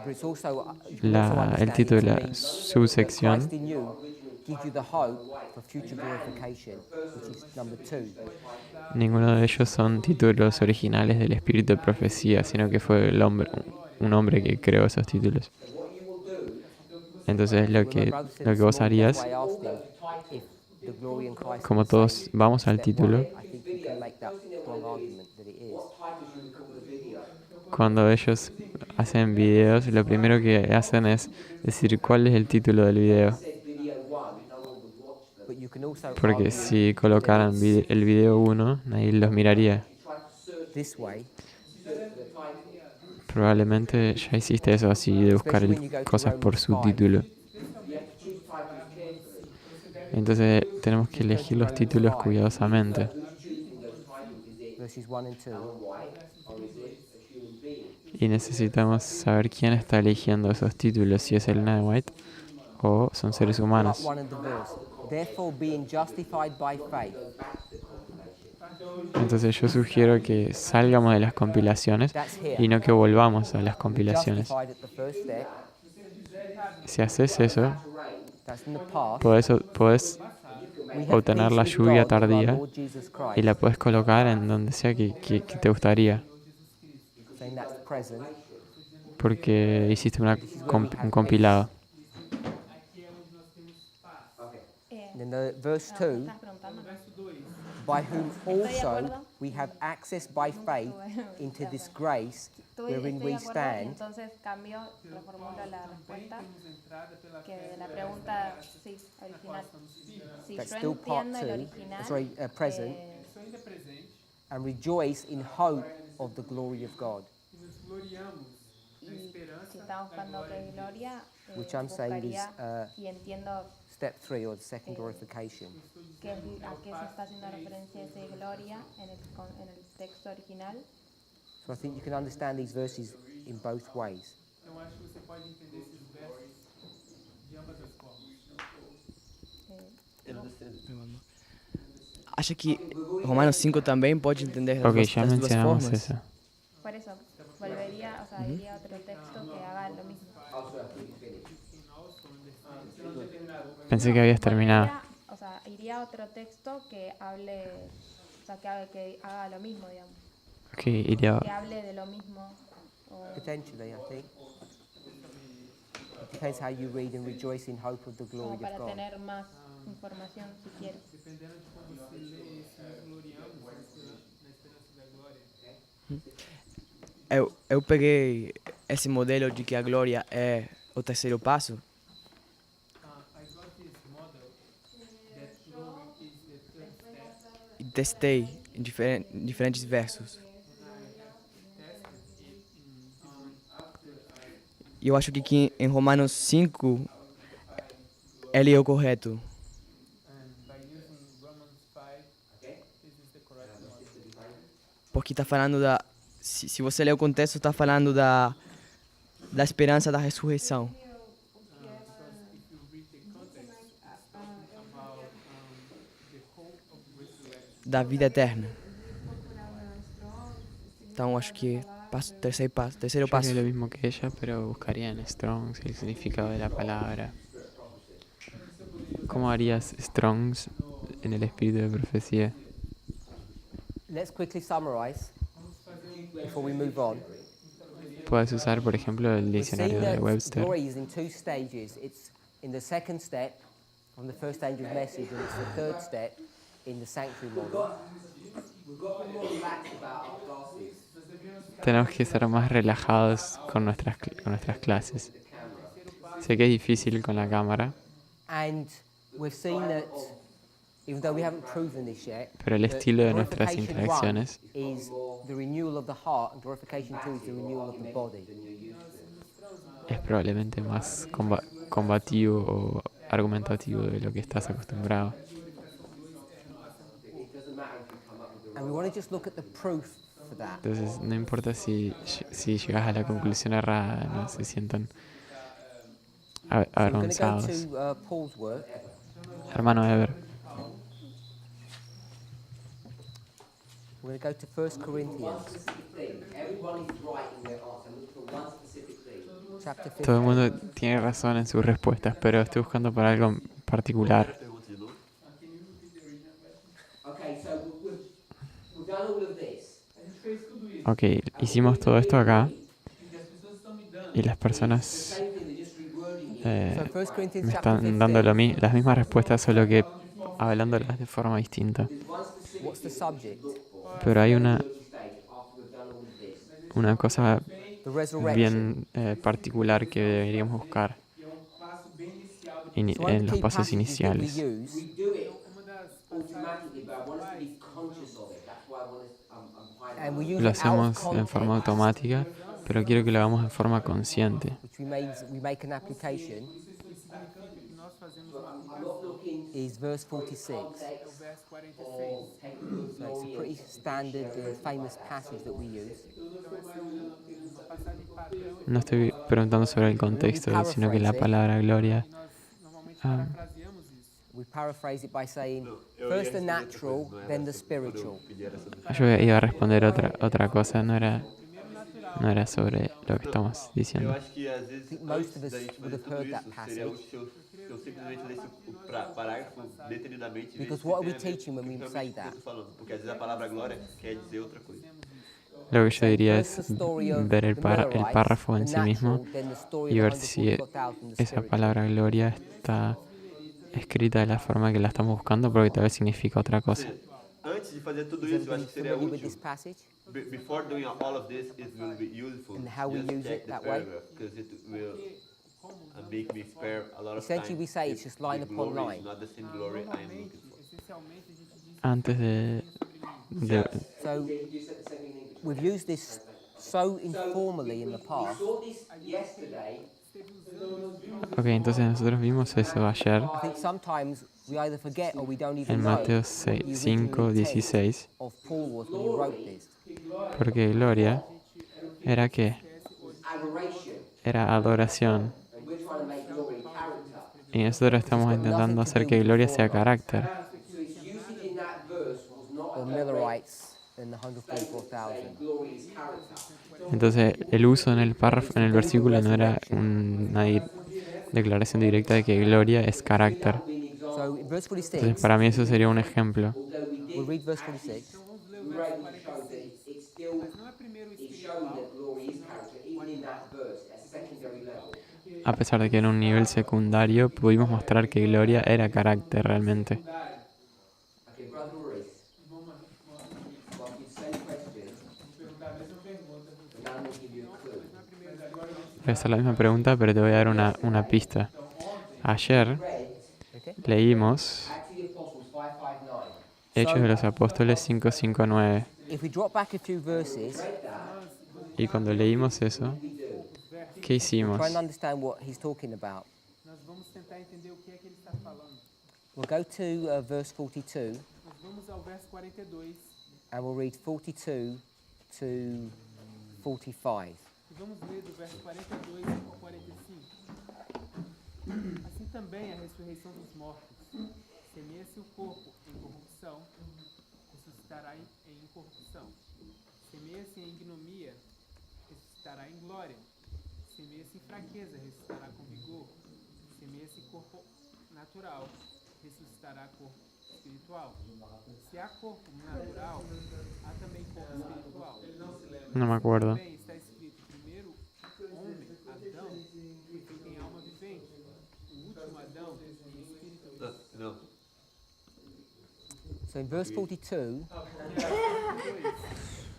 But it's also, you can also el understand título it de to la mean subsección, Christ in you gives you the hope for future glorification, which is number 2. ninguno de ellos son títulos originales del espíritu de profecía, sino que fue un hombre que creó esos títulos. Entonces lo que vos harías, como todos vamos al título, I think you can make that strong argument that it is. cuando ellos hacen videos, lo primero que hacen es decir cuál es el título del video. But you can also Porque argue si colocaran el video 1, nadie los miraría. this way. Probablemente ya hiciste eso así de buscar cosas por subtítulo. Entonces tenemos que elegir los títulos cuidadosamente. Verses 1 and 2. Y necesitamos saber quién está eligiendo esos títulos, si es Elena de White o son seres humanos. Part 1 of the verse. Therefore, being justified by faith. Entonces yo sugiero que salgamos de las compilaciones y no que volvamos a las compilaciones. Justified at the first step. Si haces eso, That's in the past. podés We have obtener peace la with lluvia God through our tardía Lord Jesus Christ. y la puedes colocar en donde sea que te gustaría, Saying that's present. porque hiciste un compilado. And then the verse 2, ¿Estás preguntando? by whom Estoy de also acuerdo. we have access by faith into this grace wherein Estoy de we acuerdo y stand. entonces cambio, reformulo la respuesta temos entrada pela que fé de la pela pregunta graça, sí, na qual original. estamos vivos. Si That's yo still part entiendo el 2, original, present, Isso ainda é presente and rejoice in hope of the glory of God. e nos gloriamos na y esperança si estamos da buscando glória que es de Deus. gloria, Which I'm saying is buscaría y entiendo step 3, or the second Eh, glorification. que, a qué se está haciendo referencia ese gloria en el texto original. So I think you can understand these verses in both ways. Então acho que você pode entender esses versos de ambas as formas. Acha que Romanos 5 também pode entender Ok, das, ya das duas mencionamos formas? eso. Por eso, volvería, o sea, iría a otro texto que haga lo mismo. Pensé que habías terminado. O sea, iría a otro texto que hable, o sea, que haga lo mismo, digamos. Ok, iría. Que hable de lo mismo. O, Potentially, I think. It depends how you read and rejoice in hope of the glory como of para God. tener más información, si quieres. Dependendo de como você lê esse nos gloriamos na esperança da glória. Eu peguei esse modelo de que a glória é o terceiro passo. I got this model that glory is the third step. E testei em diferentes versos. E eu acho que aqui em Romanos 5 ele é o correto. And by using Romans 5, this is the correct model. Porque está falando da... Se você ler o contexto, está falando da esperança da ressurreição. Because if you read the context, it's talking about the hope of resurrection. Da vida eterna. Então acho que terceiro Yo passo. haría lo mismo que ella, pero buscaría en Strongs el significado de la palabra. ¿Cómo harías Strongs en el espíritu de profecía? Let's quickly summarize before we move on. Puedes usar, por ejemplo, el We've seen diccionario de that Webster. glory is in two stages. It's in the second step from the first angel's message, and it's the third step in the sanctuary model. We've got to be more relaxed about our classes. Tenemos que ser más relajados con nuestras clases. Sé que es difícil con la cámara, And we've seen that, even though we haven't proven this yet, pero el that estilo de nuestras glorification interacciones 1 is the renewal of the heart, and glorification 2 is the renewal of the body. es probablemente más combativo o argumentativo de lo que estás acostumbrado. And we want to just look at the proof for that. Entonces, no importa si llegas a la conclusión errada, no se sientan So we're going to go avergonzados. to Paul's work. Hermano Ever, We're going to go to 1 Corinthians, Everyone is right in their answer. Look for one specific thing. chapter todo el 15. mundo tiene razón en sus respuestas, pero estoy buscando para algo en particular. Okay, so we've done all of this. Ok, hicimos todo esto acá y las personas So 1 Corinthians me chapter están dando 15. las mismas respuestas, solo que hablándolas de forma distinta. What's the subject? Pero hay una cosa The resurrection. bien particular que deberíamos buscar So one of en the los key pasos passages that we iniciales. use We do it automatically, but I want us to be conscious of it. That's why I want us, I'm and we use Lo it out of hacemos en forma context, automática, pero quiero que lo hagamos en forma consciente. which we make an application, Nós fazemos uma I'm not looking is verse 46. o verso 46. for technical So it's a pretty standard, famous passage that we use. Então essa é uma passagem padrão. No estoy preguntando sobre el contexto, sino que la palabra gloria. Nós normalmente Ah. parafraseamos isso. We paraphrase it by saying, first the natural, then the spiritual. Yo iba a responder otra cosa, no era sobre lo que estamos Eu diciendo. acho que às vezes, think most of antes us da gente would fazer have tudo heard that isso, seria passage. útil se eu simplesmente lesse o parágrafo detenidamente. Because what are we teaching when we say that? Porque às vezes a palavra glória quer dizer outra coisa. Lo que yo diría First es the story of ver el the párrafo en Millerites, sí the mismo natural, then the story y of ver the si 144,000, the esa spiritual. palabra gloria está escrita de la forma que la estamos buscando porque tal vez significa otra cosa. Antes de fazer tudo Is isso, eu acho everybody que seria familiar with útil. this passage? Before doing all of this, it will be useful. And how we just use check it the that way? paragraph, because it will make me spare a lot of Essentially, time. we say it's if just line the upon glory line. is not the same glory I am looking for. Essencialmente, a gente diz Antes de So we've used this so informally in the past. Saw this yesterday. Ok, entonces nosotros vimos eso ayer I think sometimes we either forget or we don't even en know Mateo what the 5, original intent 16, of Paul was when he wrote this. porque gloria era qué? Adoration. Era adoración. And we're trying to make glory character. Y nosotros estamos intentando hacer que gloria sea carácter. So its usage in that verse was not Or a Millerites in the 144,000. glory is character. Entonces el uso en el párrafo, en el versículo no era una declaración directa de que gloria es carácter. So in verse Entonces 46, para mí eso sería un ejemplo. we'll read verse 46. We were able to show that it's still it's showing that glory is character, even in that verse, at secondary level. A pesar de que en un nivel secundario pudimos mostrar que gloria era carácter realmente. Okay, Brother Maurice. Well, you send questions, and I'm going to give you a clue. Voy a hacer la misma pregunta, pero te voy a dar una pista. Ayer leímos Acts of the Apostles 5:59. Hechos de los Apóstoles 5:5-9. If we drop back a few verses, Y cuando leímos eso, ¿qué hicimos? try and understand what he's talking about. nós vamos tentar entender o que é que ele está falando. We'll go to verse 42, Nós vamos ao verso 42 and we'll read 42 to 45. e vamos ler do verso 42 ao 45. Assim também a ressurreição dos mortos. Semeia-se o corpo em corrupção, ressuscitará em incorrupção. Semeia-se em ignomia, ressuscitará em glória. Semeia-se em fraqueza, ressuscitará com vigor. Semeia-se corpo natural, ressuscitará corpo espiritual. Se há corpo natural, há também corpo espiritual. No me acuerdo. Também está escrito: primeiro homem, Adão, foi feito em alma vivente. O último Adão, em espírito vivente. Não. So in verse 42,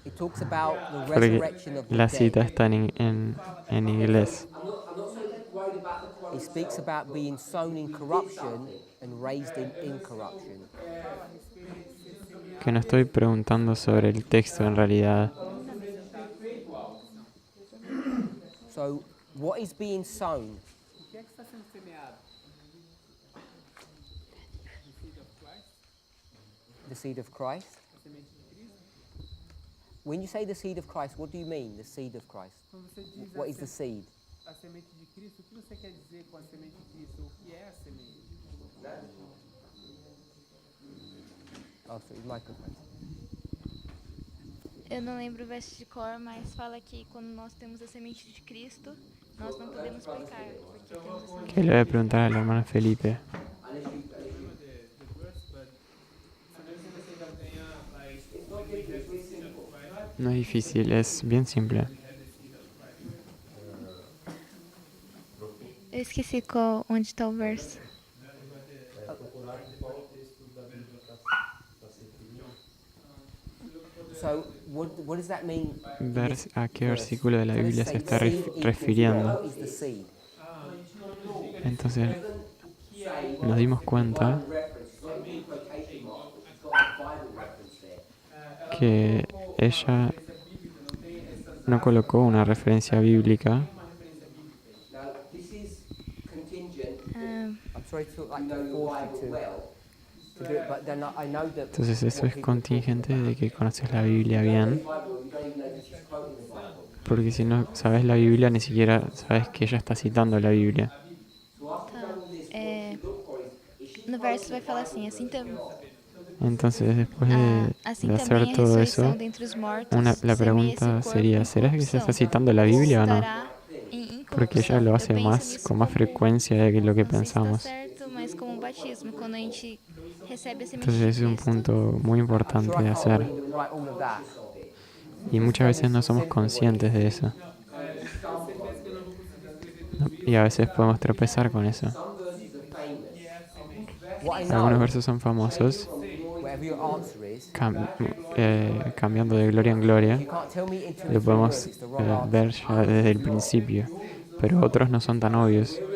it talks about the Porque resurrection of the la cita dead. está en inglés. I'm not so worried about the quality. It speaks about being sown in corruption and raised in incorruption. Que no estoy preguntando sobre el texto en realidad. So what is being sown? O que é que está sendo semeado? The seed of Christ, The seed of Christ? a semente de Cristo. When you say the seed of Christ, what do you mean, the seed of Christ? Quando você diz What is the seed? a semente de Cristo, o que você quer dizer com a semente de Cristo? O que é a semente? Oh, sorry, microphone. Eu não lembro o verso de cor, mas fala que quando nós temos a semente de Cristo, nós não podemos pecar, porque temos a semente Que le voy a preguntar al hermano Felipe. No es difícil, es bien simple. Eu esqueci onde está o verso. So what does that mean? Ver a qué versículo de la Biblia se está refiriendo. What is the seed? Entonces nos dimos cuenta que ella no colocó una referencia bíblica. I'm sorry to like force you to do it, but then I know that. Entonces eso es contingente de que conoces la Biblia bien. Porque si no sabes la Biblia, ni siquiera sabes que ella está citando la Biblia. No verso vai falar assim, Entonces, después assim de também hacer a todo ressurreição eso, dentre os mortos, la pregunta sería, ¿será que se está citando la Biblia o no? Porque ella lo hace con más frecuencia de lo que pensamos. certo, mas como batismo, quando a gente recebe a semente Entonces de ese es un Cristo. punto muy importante de hacer. Y muchas veces no somos conscientes de eso. Y a veces podemos tropezar con eso. Algunos versos son famosos, whatever your answer is, cambiando de gloria en gloria. you can't tell me into Lo a few podemos words it's the wrong answer. ver ya desde el principio, pero otros no son tan obvios. It'd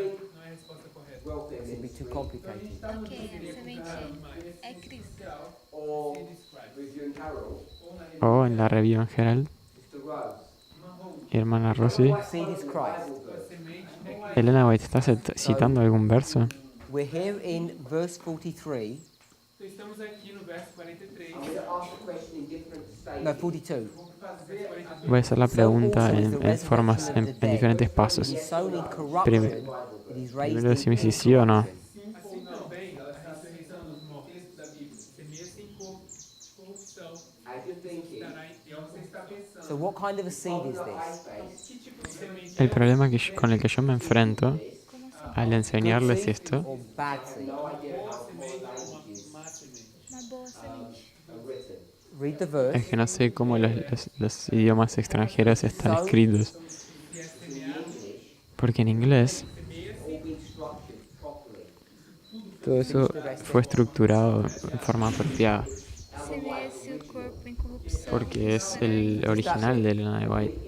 be too complicated. Ok, a semente é Cristo. O en la review en general, hermana Rosy, Seed is Christ. Elena White, ¿estás citando algún verso? We're here in verse 43. Então estamos aqui no verso 43. No, 42. Voy a hacer la pregunta en formas, en diferentes pasos. It is sown in corruption. It is raised Primero decime si in sí o no. Assim também a ressurreição dos mortos da Bíblia. Semeia-se em corrupção. Estará em você está pensando. So what kind of a seed is this? Que tipo de semente El problema con el que yo me enfrento al enseñarles esto Or bad seed? Uma boa semente. Read the verse. es que no sé cómo los idiomas extranjeros están escritos. Porque en inglés todo eso fue estructurado en forma apropiada. Semeia-se o corpo em corrupção. Porque es el original de Elena de White.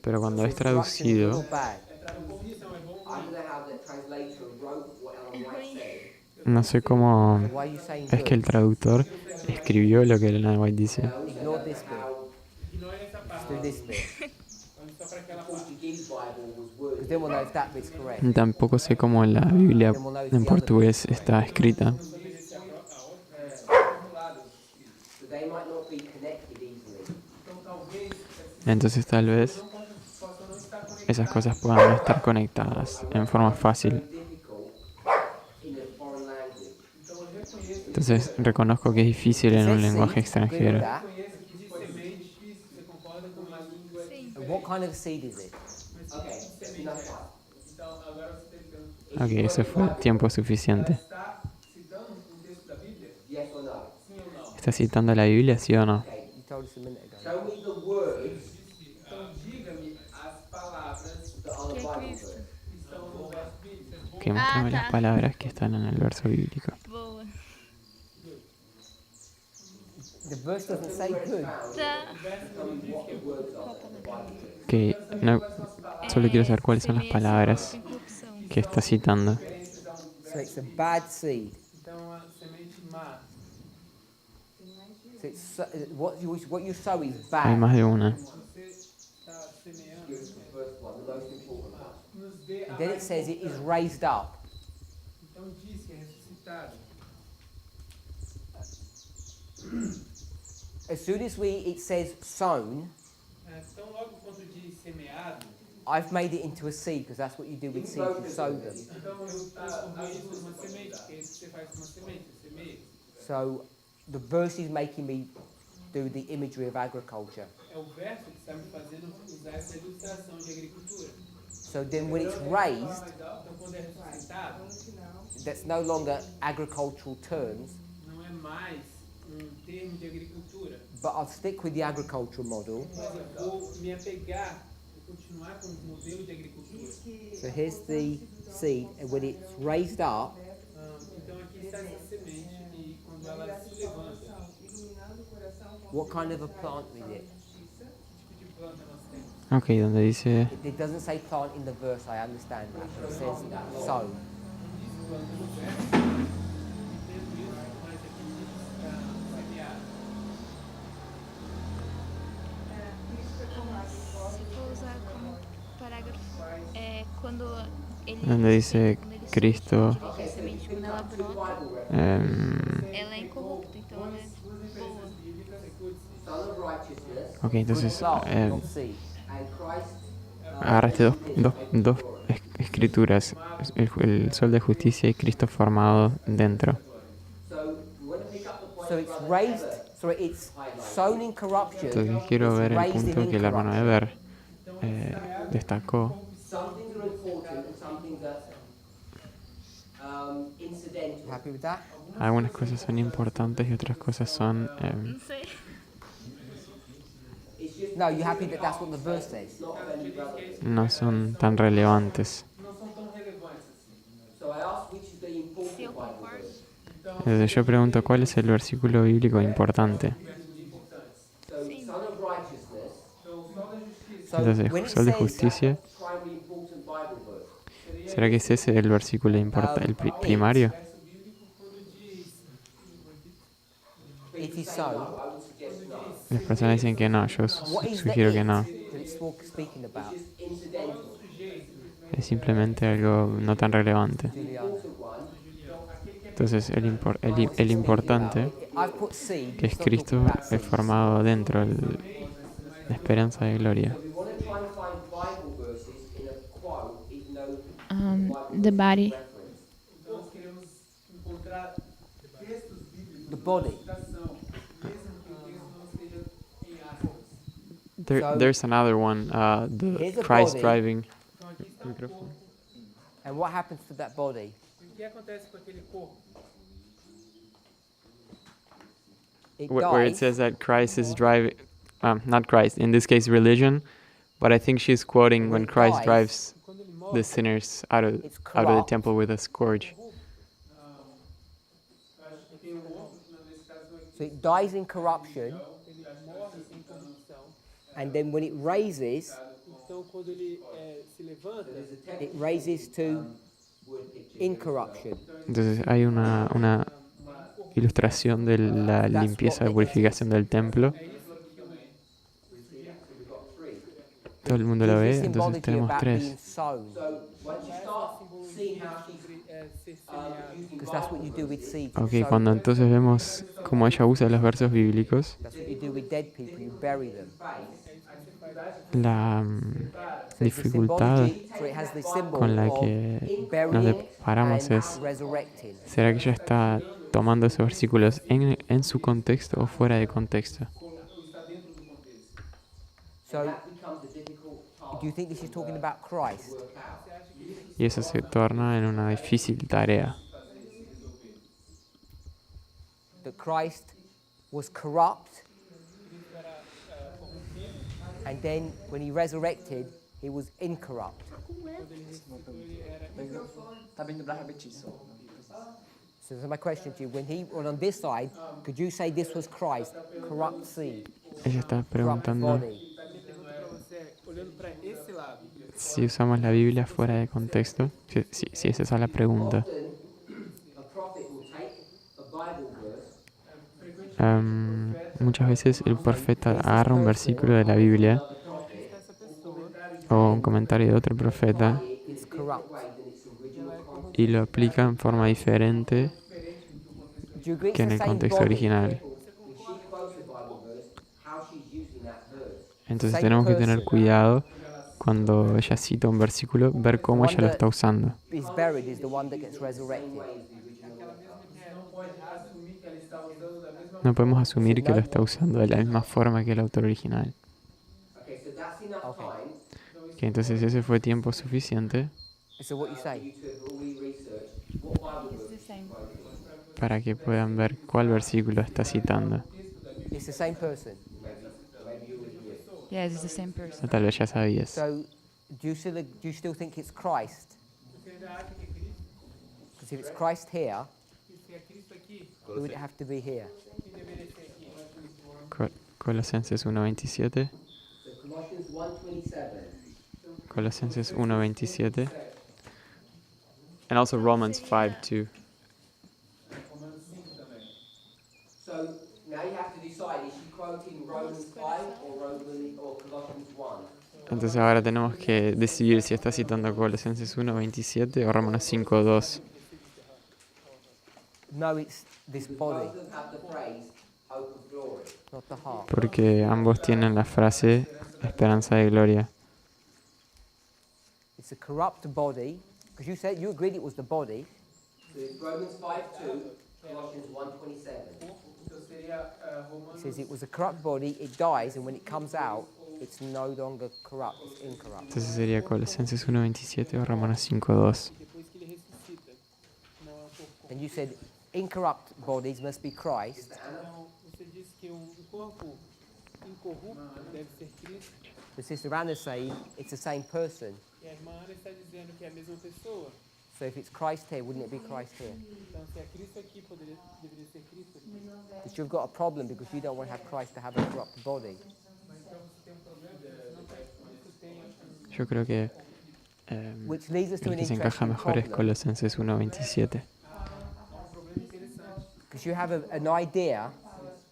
Pero cuando es traducido, no sé cómo es que el traductor escribió lo que Elena de White dice. Ignore this bit. Just do this bit. Because then we'll know if that bit's correct. Tampoco sé cómo la Biblia en portugués está escrita. Entonces tal vez esas cosas puedan no estar conectadas en forma fácil. Entonces reconozco que es difícil en un lenguaje extranjero. What kind of seed is it? Ok, eso fue tiempo suficiente. ¿Estás citando la Biblia, sí o no? You told us a minute ago. Então diga-me as palavras Que é Cristo. que estão no verso bíblico. Que muéstrame las palabras que están en el verso bíblico. Boa. The verse doesn't say good. Tá. Que no, solo quiero saber cuáles son las palabras que está citando. So it's a bad seed. Então a semente má. So it's, what you sow is Hay bad. más de una. Você está semeando. Nos dê a And then it says it is raised up. Então diz que é ressuscitado. As soon as it says sown, Então logo quando diz semeado, I've made it into a seed because that's what you do with seeds, you sow them. então eu transformei isso numa semente, que é isso que você faz com uma semente, você semeia. So the verse is making me do the imagery of agriculture. É o verso que está me fazendo usar essa ilustração de agricultura. So then when it's raised, Então quando é ressuscitado, that's no longer agricultural terms, não é mais termo de agricultura, but I'll stick with the agricultural model. mas eu vou me apegar e continuar com o modelo de agricultura. So here's the seed, and when it's raised up, Então aqui está essa semente e quando ela se levanta, what kind of a plant is it? que tipo de planta nós temos? Ok, donde dice It doesn't say plant in the verse, I understand that. It says sow. Se for usar como parágrafo, é quando ele. donde dice quando ele Cristo, surge, a semente, quando ela brota, ela é incorrupta, então ela é boa. ok, entonces Plant, not seed. agarraste dos escrituras, el sol de justicia y Cristo formado dentro. So it's raised, so it's sown in corruption. Entonces quiero it's ver el raised punto in que el hermano incorruption. Eber destacó. Happy with that? Algunas cosas son importantes y otras cosas son Não sei. No, you happy that that's what the verse says? no son tan relevantes. Se eu Entonces yo pregunto, ¿cuál es el versículo bíblico importante? So, Son of Righteousness. Entonces, Sol de Justicia, ¿será que es ese el versículo primario? It is so. Las personas dicen que no, yo sugiero que no. That it's speaking about. Es simplemente algo no tan relevante. Entonces, el importante, que es Cristo, es formado dentro de la esperanza de gloria. The body. The body. There's another one, the Christ driving. And what happens to that body? O que acontece com aquele corpo? Where it says that Christ is driving, not Christ, in this case religion, but I think she's quoting when Christ drives the sinners out of the temple with a scourge. So it dies in corruption, and then when it raises, Então, quando ele se levanta, it raises to incorruption. Entonces hay una ilustración de la limpieza de purificación del templo. Todo el mundo lo ve, entonces tenemos tres. Ok, cuando entonces vemos cómo ella usa los versos bíblicos, la dificultad con la que nos deparamos es, ¿será que ella está tomando esos versículos en su contexto o fuera de contexto? Y eso se torna en una difícil tarea. That Christ was corrupt, and then when he resurrected, he was incorrupt. So my question to you, when on this side, could you say this was Christ, corrupt seed, Ella está corrupt preguntando body? olhando para esse lado. si usamos la Biblia fuera de contexto, si es esa la pregunta. Muchas veces el profeta agarra un versículo de la Biblia o un comentario de otro profeta y lo aplica en forma diferente que en el contexto original. Entonces tenemos que tener cuidado cuando ella cita un versículo, ver cómo ella lo está usando. No podemos asumir que lo está usando de la misma forma que el autor original. Okay, entonces ese fue tiempo suficiente para que puedan ver cuál versículo está citando. Yes, it's the same person. O tal vez ya sabías. So, do you still think it's Christ? Because if it's Christ here, it would have to be here. Colosenses 1:27. Colosenses 1:27. And also Romans 5:2. So now you have to decide, is she quoting Romans 5 or Colossians 1? Entonces ahora tenemos que decidir si está citando Colosenses 1:27 o Romanos 5:2. No, it's this body, not the heart. Porque ambos tienen la frase esperanza de gloria. It's a corrupt body, because you agreed it was the body. So it's Romans 5:2, Colossians 1:27. It says it was a corrupt body, it dies, and when it comes out, it's no longer corrupt, it's incorrupt. Entonces sería Colosenses 1:27 o Romanos 5:2. And you said incorrupt bodies must be Christ. Você disse que corpo incorrupto deve ser Cristo. The sister Anna is saying it's the same person. E a irmã Ana está dizendo que é a mesma pessoa. So if it's Christ here, wouldn't it be Christ here? Então, se é Cristo aqui, deveria ser Cristo aqui. But you've got a problem because you don't want to have Christ to have a corrupt body. Mas então você tem problema, você não quer que Cristo tenha Yo creo que Which leads us to el an que se encaja interesting mejor es problem. Colosenses 1:27. Because you have an idea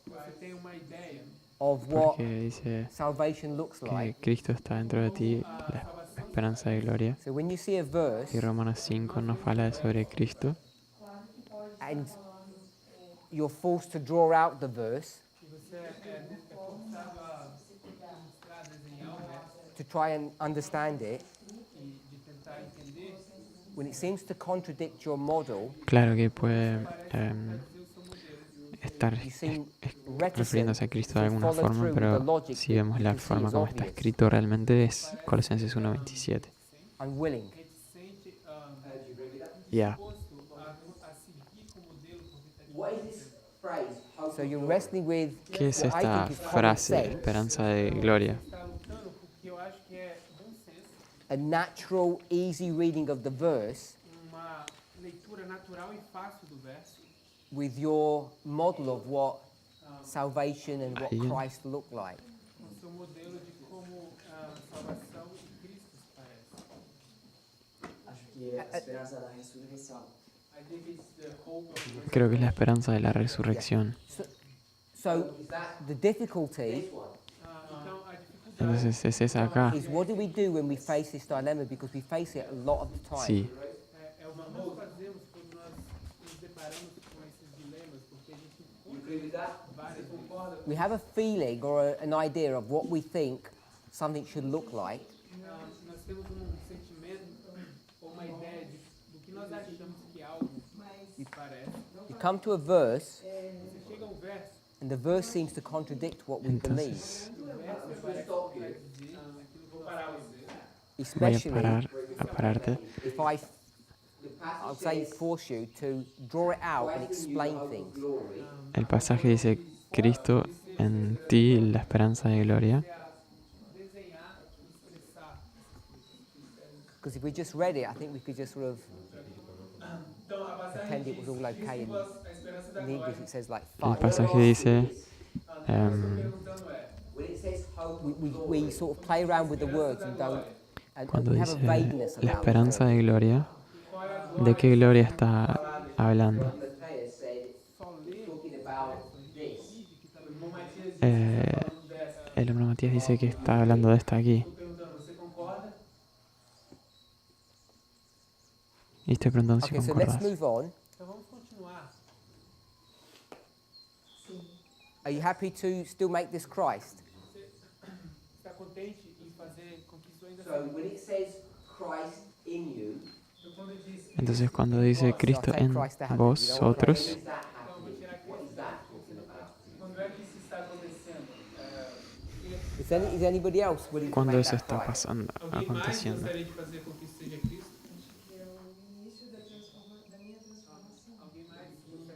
Você tem uma ideia of what Porque dice salvation looks que like. Cristo está dentro de ti, la esperanza de gloria. So when you see a verse Y Romanos 5 nos habla sobre Cristo and you're forced to draw out the verse e você é forçado a mostrar, desenhar o verso to try and understand it, e de tentar entender, when it seems to contradict your model, claro que puede estar you seem refiriéndose a Cristo de to alguna follow forma, through with the pero logic si vemos la you see forma is como está obvious. escrito, realmente es Colosenses 1:27. Unwilling. reticente Ya. a seguir com o modelo porque está What is this phrase? Hope So and you're glory? wrestling with ¿Qué es what I esta think is common frase, sense, esperanza de gloria? está lutando porque eu acho que é bom senso, a natural, easy reading of the verse uma leitura natural e fácil do verso, with your model of what salvation and what Ahí. Christ looked like. com o seu modelo de como a salvação e Cristo se parece. Acho que é a esperança da ressurreição. I think it's the hope of Creo que es la esperanza de la resurrección. So the difficulty então a dificuldade Entonces es esa acá. is what do we do when we face this dilemma, because we face it a lot of the time. Sí. é o que nós fazemos quando nós nos deparamos com esses dilemas, porque a gente You agree with that? várias vezes We have a feeling or an idea of what we think something should look like, nós temos sentimento ou uma ideia do que nós achamos que algo se parece. you come to a verse Você chega a um verso, and the verse seems to contradict what we believe, Entonces o verso parece que vai dizer aquilo que eu parar você. voy a especially pararte. if I'll say force you to draw it out and explain things. El pasaje dice, Cristo en ti, la esperanza de gloria. Desenhar e expressar. Because if we just read it, I think we could just sort of Então, a passagem pretend it was all okay. a And esperança da in English glória. it says like El fuck. pasaje dice, Perguntando é, When it says hope We, and we glory, sort of play around with the words and don't, and cuando we have a dice vagueness la about it. esperanza de gloria, ¿de qué gloria está hablando? Matthias said, talking about this. El hermano Matías dice que está hablando de esta aquí. perguntando, você concorda? Y estoy preguntando si Okay, so let's concordás. move on. Então vamos continuar. Are you happy to still make this Christ? Você está contente em fazer com que isso ainda So when it says Christ in you, Então, quando diz Entonces cuando dice Cristo en vosotros, what is that happening? What is that talking about? quando é que isso está acontecendo? Is anybody else willing to ¿cuándo make eso that está Christ? pasando, Alguém mais aconteciendo? gostaria de fazer com que isso seja Cristo? Alguém mais gostaria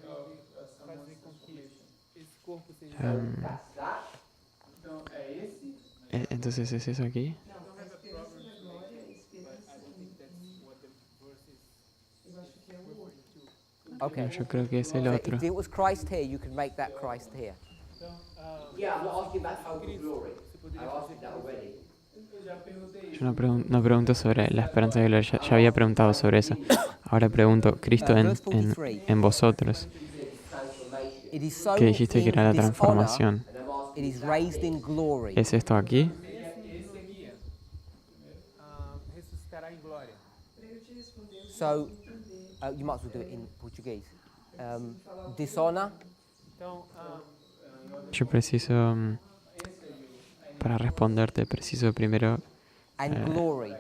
de fazer com que esse corpo seja That's that. Então, é esse. Entonces es eso aquí. Okay. Yo creo que es el So otro. if it was Christ here, you could make that Christ here. Yeah, I'm not asking about hope and glory. I asked you that already. Eu já perguntei Yo no pregunto sobre la esperanza de gloria, ya había preguntado sobre eso. Ahora pregunto, Cristo en vosotros, It is so que dijiste que era la in dishonor, transformación. it is raised in glory. ¿Es esto aquí? esse aqui, ressuscitará em glória. So you might as well do it in Portuguese. Dishonor, Então, Yo preciso, para responderte, preciso primero and glory.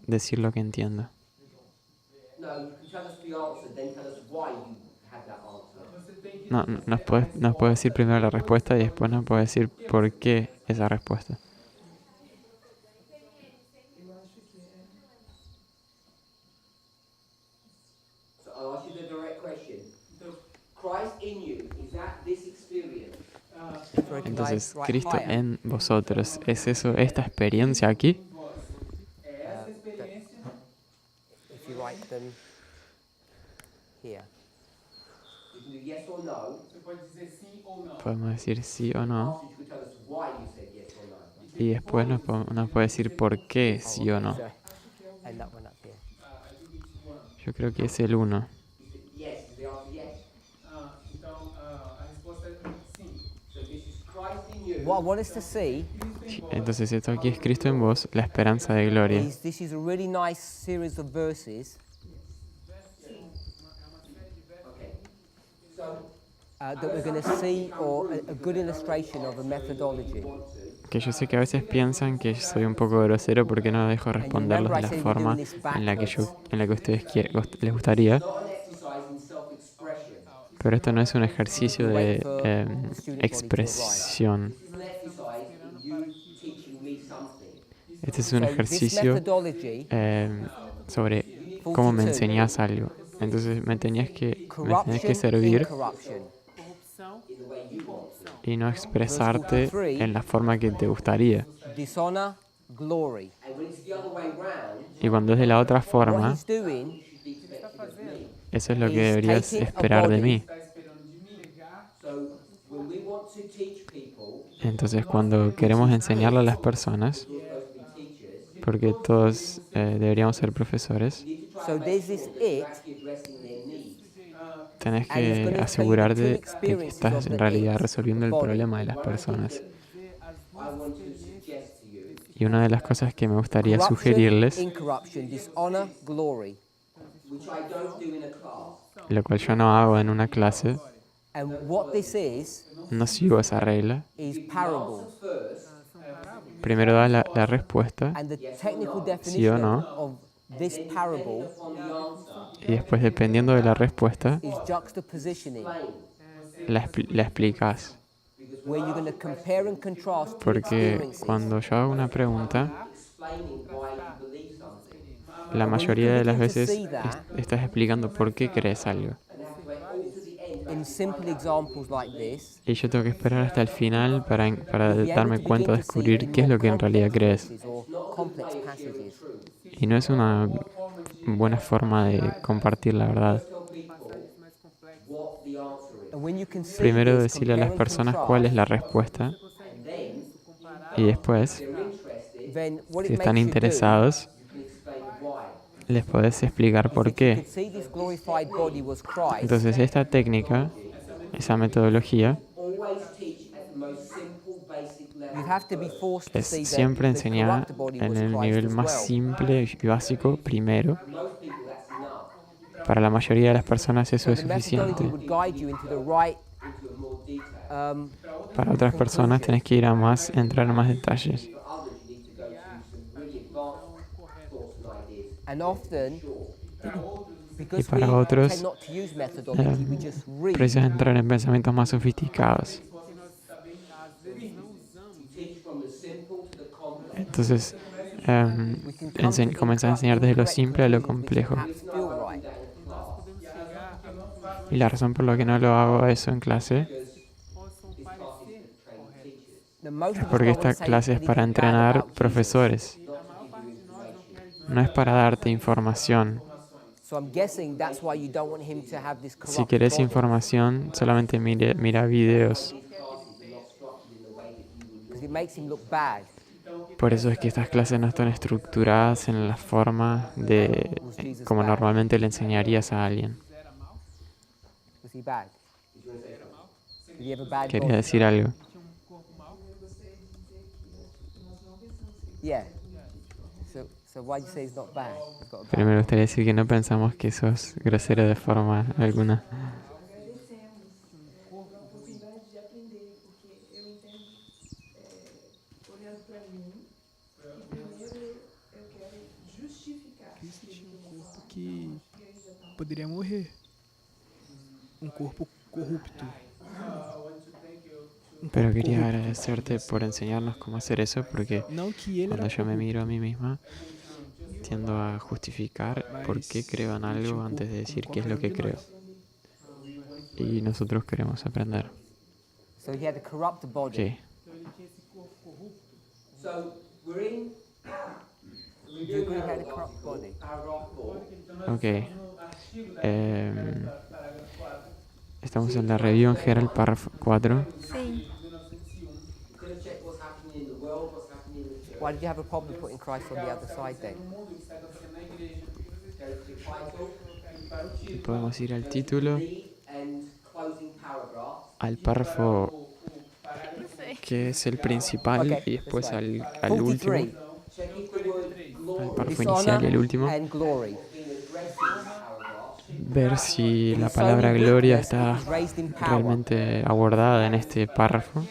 decir lo que entiendo. No, you can tell us the answer, then tell us why you had that answer. No, nos puede decir primero la respuesta y después nos puede decir por qué esa respuesta. So I'll ask you the direct question. Christ in you, is that this experience? Entonces, Cristo en vosotros, ¿es esta experiencia aquí? essa experiência, If you write them here. You can do yes or no. Você pode dizer sim ou não. Podemos decir sí o no. After, you could tell us why you said yes or no. Y después nos puede decir por qué sí o no. Sorry. And that one up here. I think it's one. Yo creo que es el 1. Yes, is the answer yes? Então, a resposta é sim. So this is Christ in you. What I want us to see Entonces esto aquí es Cristo en vos, la esperanza de gloria. is this is a really nice series of verses Okay. So that we're going to see, or a good illustration of a methodology. Que yo sé que a veces piensan que soy un poco grosero porque no dejo responderlos de la forma en la que ustedes les gustaría. not an exercise in self-expression. Pero esto no es un ejercicio de expresión. It's an exercise in you teaching me something. Este es un So this ejercicio methodology, sobre cómo me enseñas algo. Entonces me tenías que corruption, servir incorruption. In the way you want to. y no expresarte en la forma que te gustaría. Dishonor, glory. And when it's the other way round, Y cuando es de la otra What forma, he's doing you should be expecting of me. eso es lo que deberías esperar de mí. So when we want to teach people, Entonces cuando queremos enseñarle a las personas, who are supposed to be teachers, porque todos deberíamos ser profesores, you need to try So and this make is sure that you're it. actually addressing their needs. tenés que asegurarte de que estás en realidad resolviendo el problema de las personas. I want to suggest to you Y una de las cosas que me gustaría Corruption, sugerirles, incorruption, dishonor, glory. which I don't do in a class. lo cual yo no hago en una clase, And what this no sigo esa regla. is parables. First, Primero da la respuesta And the technical sí o definition no, of this parable on the answer, y después dependiendo de la respuesta, is juxtapositioning, la explicas. where you're going to compare and contrast two Porque experiences. cuando yo hago una pregunta, explaining why you believe something. la mayoría de las veces estás explicando por qué crees algo. And have to wait all to the end. In simple examples like this, Y yo tengo que esperar hasta el final para you'll be able darme to cuenta, begin to see descubrir in qué es more lo que en realidad complex crees. passages or complex passages. Y no es una buena forma de compartir la verdad. Tell people what the answer is. And when you can see Primero this, decirle a las compare and personas contrast, cuál es la respuesta And then, y después, if they're interested, then what si it están makes you do, interesados, you can explain why. les podés explicar por if you qué. could see this glorified body was Christ, Entonces esta técnica, esa metodología, Always teach at the most simple, basic level. you have to be forced to es see siempre that the enseñar corrupt body en was el Christ nivel as más well. simple y básico primero. For most people, that's enough. Para la mayoría de las personas eso So es the methodology suficiente. would guide you into the right Into a more detail. Para otras personas tenés que ir a más, entrar en más detalles. For others, you need to go to some really advanced thoughts and ideas. and often Y because we para otros, tend not to use methodology, we just read. precisas entrar en pensamientos más sofisticados. Teach from the simple to the complex. Entonces, comenzar a enseñar desde lo simple a lo complejo. Perhaps feel right. Y la razón por la que no lo hago eso en clase Now, most es of us porque don't esta want to say clase es anything para bad entrenar about Jesus. profesores. No es para darte información. So I'm guessing that's why you don't want him to have this Si corrupt querés body, información, solamente mira videos. because it makes him look bad. Por eso es que estas clases no están estructuradas en la forma de como normalmente le enseñarías a alguien. Was he bad? Did he have a bad Quería body? decir algo. Yeah. So why do you say he's not bad? He's got a bad Pero me gustaría decir que no pensamos que sos grosero de forma alguna. Cristo tinha um corpo que poderia morrer. Um corpo corrupto. Pero quería agradecerte por enseñarnos cómo hacer eso, porque Não que ele cuando era yo me corrupto, miro a mí misma, tiendo a justificar por qué creo en algo antes de decir qué es lo que creo. Y nosotros queremos aprender. So he had a corrupt body. ¿Qué? So we're in Do you agree he had a corrupt body? paragraph 4. Ok. Estamos en la review en general, párrafo 4. Sim. Why did you have a problem putting Christ on the other side then? Podemos ir al título, al párrafo que es el principal Okay. y después al último, 43. al párrafo inicial y el último. And glory. Ver si la palabra gloria está realmente abordada en este párrafo,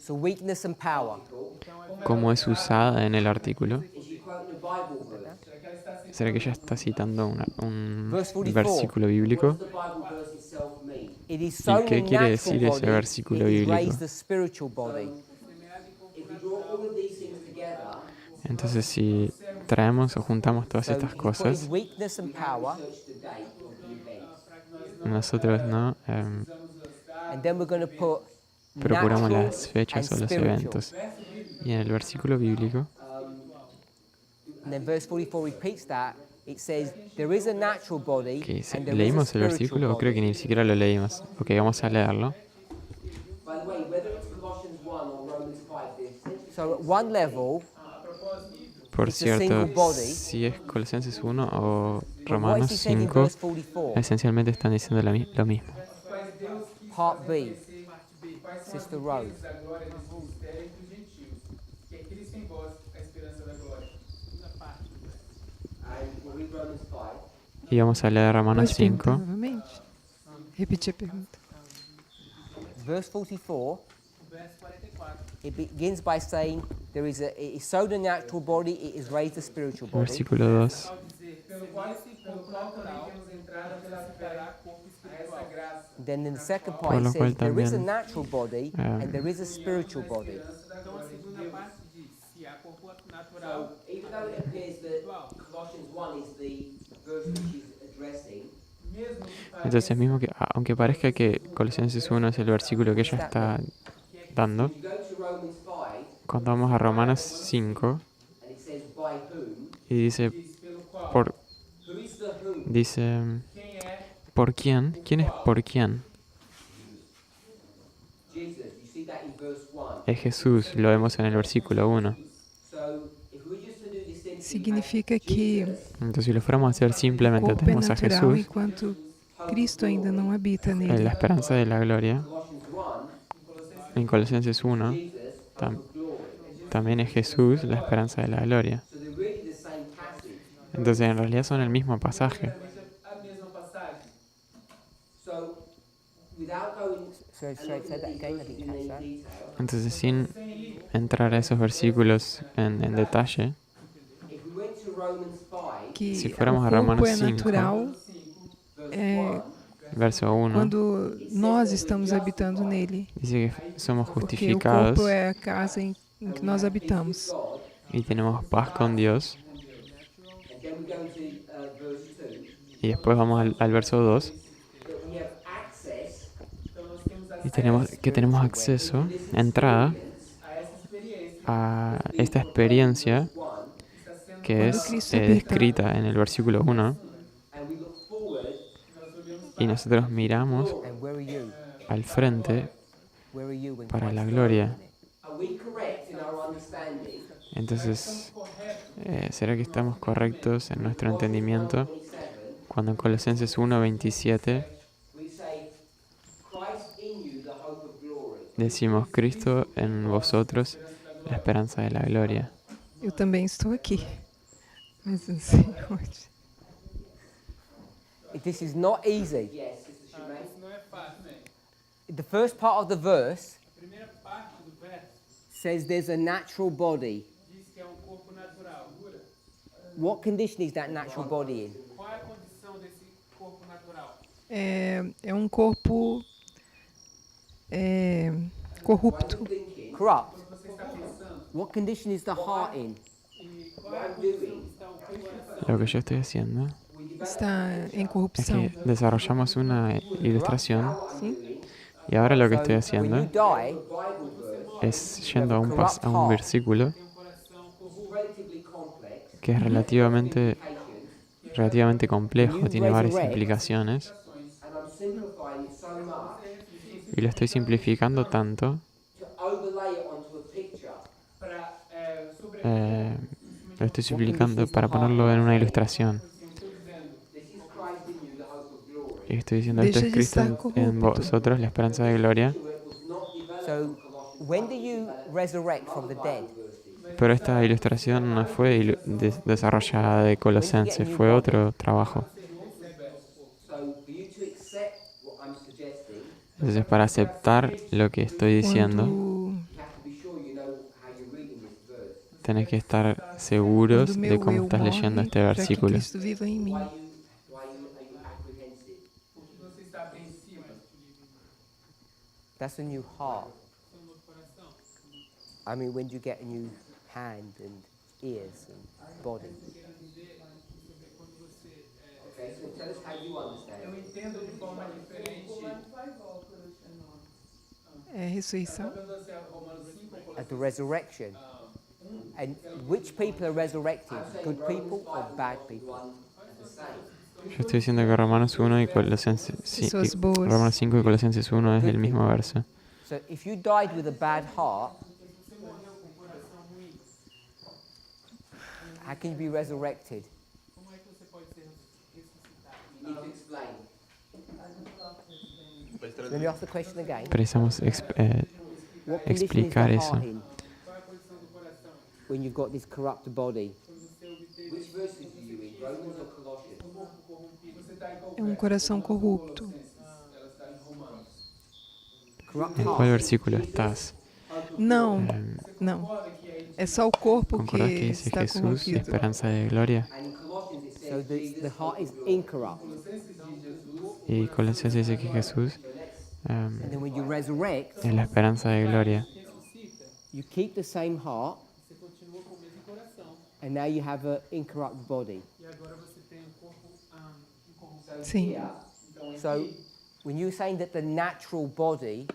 So weakness and power. cómo es usada en el artículo. ¿Será que ella está citando un versículo bíblico? It is ¿Y sown qué in quiere natural decir ese body, versículo it is bíblico? raised the spiritual body. Entonces, si traemos o juntamos todas So estas he put cosas, his weakness and power, nosotros no and then we're going to put procuramos natural las fechas o and los spiritual. eventos. Y en el versículo bíblico, And then verse 44 repeats that. It says there is a natural body que and there is a ¿leímos el spiritual versículo? Creo que body. ni siquiera lo leímos. Ok, vamos a leerlo. So at one level, Por it's a single cierto, body. si es Colosenses 1 o But what is Romanos he saying in 5, verse 44? esencialmente están diciendo lo mismo. Part B, Sister Rose. Y vamos a leer Romanos Pode perguntar 5. novamente? Repetir a pergunta. Verse 44, it begins by saying there is it is sown a natural body, it is raised a spiritual body. Versículo 2. Then in the second Por part lo it cual says there is a también, natural body and there is a spiritual body. Então a segunda parte diz se há corpo natural. So, even though it appears that Colossians 1 is the verse which he's addressing, Entonces, mismo que, aunque parezca que Colosenses 1 es el versículo que ella está dando, you go to Romans 5, cuando vamos a Romanos 5 and it says by whom, y dice por, who is the whom? dice ¿por quién? ¿Quién es por quién? Jesus. You see that in verse 1. Es Jesús, lo vemos en el versículo 1. So, if we just to do this simply, Significa que Entonces, si lo fuéramos a hacer o simplemente, corpo é tenemos a natural Jesús, enquanto Cristo ainda não habita en nele. la esperanza de la gloria. En Colosenses 1 también es Jesús, la esperanza de la gloria. so they're really the same passage. Entonces, en realidad son el mismo pasaje. So, without going Sorry, say that again, I didn't catch that. Entonces, sin entrar a esos versículos en detalle, if we went to Romans 5, Que si o fuéramos a corpo Romanos é 5, natural verso 1, quando nós estamos habitando nele. dice que somos Porque o justificados corpo é a casa em que nós habitamos. y tenemos paz con Dios. and then we go to verse 2, Y después vamos al verso 2 that we have access y tenemos acceso, entrada a esta experiencia que es descrita en el versículo 1, and we look forward y nosotros miramos And where are you? al frente Where are you when para Christ la is gloria. Are we correct in our understanding? Entonces, ¿será que estamos correctos en nuestro entendimiento cuando en Colosenses 1:27 We say, Christ in you, the hope of glory. decimos Cristo en vosotros, la esperanza de la gloria? Eu também estou aqui, mas não sei onde. This is not easy. Yes, Sister Shemaine. Isso não é fácil, né? The first part of the verse A primeira parte do verso says there's a natural body. diz que é corpo natural. What condition is that natural body in? Qual é a condição desse corpo natural? É um corpo corrupto. Corrupt. Você está pensando, What condition is the heart in? e qual é a condição que está o coração? Lo que yo estoy haciendo Está em es corrupção. que desarrollamos una ilustración Sim? y ahora lo que estoy So when you haciendo die, es yendo a un versículo Tem um coração corrupto, relatively complex. que que es relativamente complejo, tiene varias implicaciones. Y lo estoy simplificando tanto. Lo estoy simplificando para ponerlo en una ilustración. Y estoy diciendo, esto es Cristo en vosotros, la esperanza de gloria. So, when do you resurrect from the dead? Pero esta ilustración no fue desarrollada de Colosenses, fue otro trabajo. Entonces, para aceptar lo que estoy diciendo, tenés que estar seguros de cómo estás leyendo este versículo. That's a new heart. I mean, when you get a new hand and ears and body. Okay, so tell us how you understand. Eu entendo de forma diferente. É ressurreição. At the resurrection. And which people are resurrected? Good people or bad people? Yo estoy diciendo que Romanos 1 y Colosenses, Romanos 5 y Colosenses 1 es el mismo verso. So if you died with a bad heart, how can you be resurrected? You need to explain. Let me ask the question again. Precisamos What condition is explicar the eso. heart in when you've got this corrupt body? Which verses do you read, Romans or Colossians? É coração corrupto. Corrupt ¿En heart. cuál versículo estás? Não, não. É só o corpo que ¿Concordás que dice está Jesús, corrompido. esperanza de gloria? So the heart is incorrupt. Y Colosenses dice que Jesús And then when you resurrect, es la esperanza de gloria. you keep the same heart, Você continua com o mesmo coração. and now you have an incorrupt body. E agora você tem um corpo incorruptível. Sim. So when you're saying that the natural body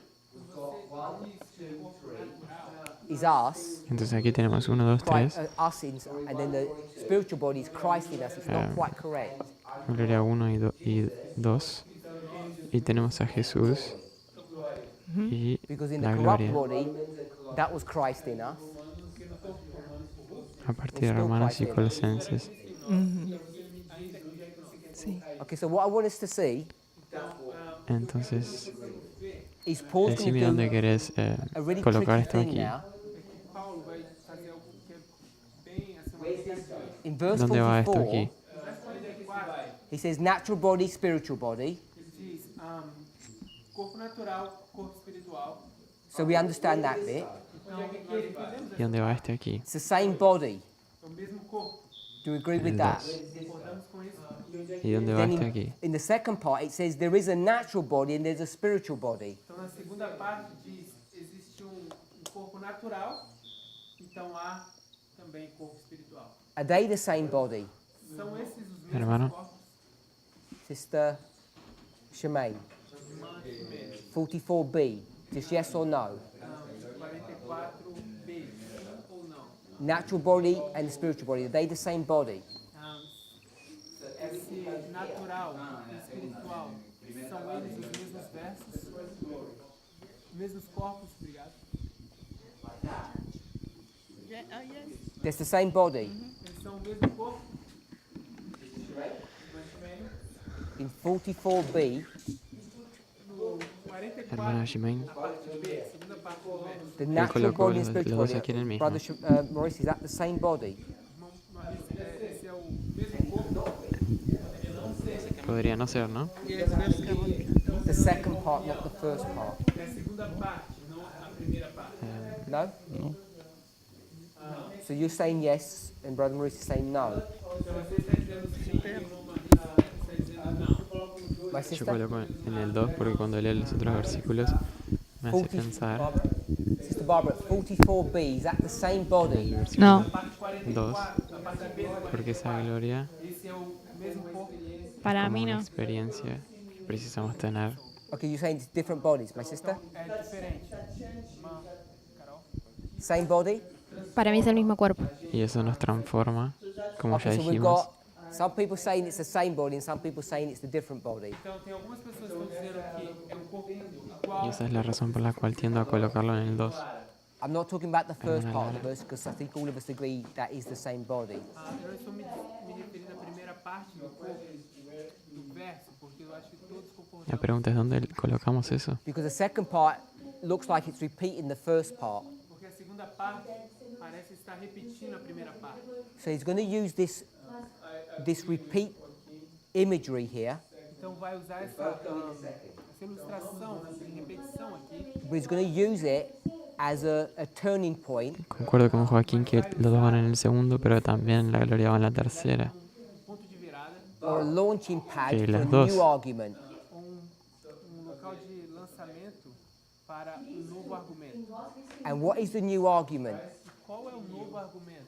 is us, Entonces aquí tenemos 1, 2, 3. Us in, and then the spiritual body is Christ in us. It's not quite correct. Gloria 1 y 2. Y tenemos a Jesús y Because in the la corrupt gloria. body, that was Christ in us. A partir de Romanos y Colosenses. Sim. Okay, so what I want us to see Entonces, is Paul's going decime to dónde do querés a really colocar tricky esto thing aquí. now. Paulo vai fazer algo que é bem assim, In verse ¿Dónde va esto 44, aquí? he says natural body, spiritual body. ele diz corpo natural, corpo espiritual. So we understand that bit. Então, nós entendemos ¿Y dónde va este aquí? It's the same body. é o mesmo corpo. Do you agree with El that? 2. Concordamos com isso? ¿Y dónde va Then este aquí? in the second part, it says there is a natural body and there's a spiritual body. Então, na segunda parte diz, existe corpo natural, então há também corpo espiritual. Are they the same body? São esses os mesmos Hermano. corpos? Sister Shemaine, 44b, just yes or no? 44b, ou não? Natural body and spiritual body, are they the same body? Esse natural e espiritual, são eles os mesmos versos? Mesmos corpos, obrigado. There's the same body. Eles são o mesmo corpo? In 44b, No 44, Hermana Jiménez, a parte B, a segunda parte do verso. the él natural colocó body and los spiritual dos body, aquí en el mismo. Brother Maurice, is that the same body? Irmão Maurício, esse é o mesmo corpo? Podría no ser, ¿no? The second part, not the first part. É a segunda parte, não a primeira parte. No? No. So you're saying yes, and Brother Maurice is saying no. Então você está dizendo sim, o irmão Maurício está dizendo não. My Yo sister? coloco en el 2 porque cuando leo los otros versículos me hace pensar Sister Barbara, 44b, is that the same en el body? versículo No. 2, porque esa gloria Esse é o mesmo corpo. Para como mí una no. experiencia que precisamos tener. Okay, you're saying it's different bodies, my sister? É diferente. Irmã Carol? Same body? Para mí es el mismo cuerpo. Y eso nos transforma como ya Okay, so we've dijimos. got some people saying it's the same body and some people saying it's the different body. Então, tem algumas pessoas que estão dizendo que é um corpo Y igual. esa es la razón por la cual tiendo a colocarlo en el 2. I'm not talking about the first Una part of the lara. verse because I think all of us agree that is the same body. Eu não estou me referindo à primeira parte do corpo, do verso, porque eu acho que todos La concordamos. pregunta es dónde colocamos eso. Because the second part looks like it's repeating the first part. Porque a segunda parte parece estar repetindo a primeira parte. So he's going to use this repeat imagery here, Então vai usar essa ilustração, essa repetição aqui, but he's going to use it as a turning point Concuerdo con Joaquín que los dos van en el segundo, pero también la gloria va en la tercera. ponto de virada, or a launching pad Que for las a dos. new argument. local de lançamento para novo argumento. And what is the new argument? Qual é o novo argumento?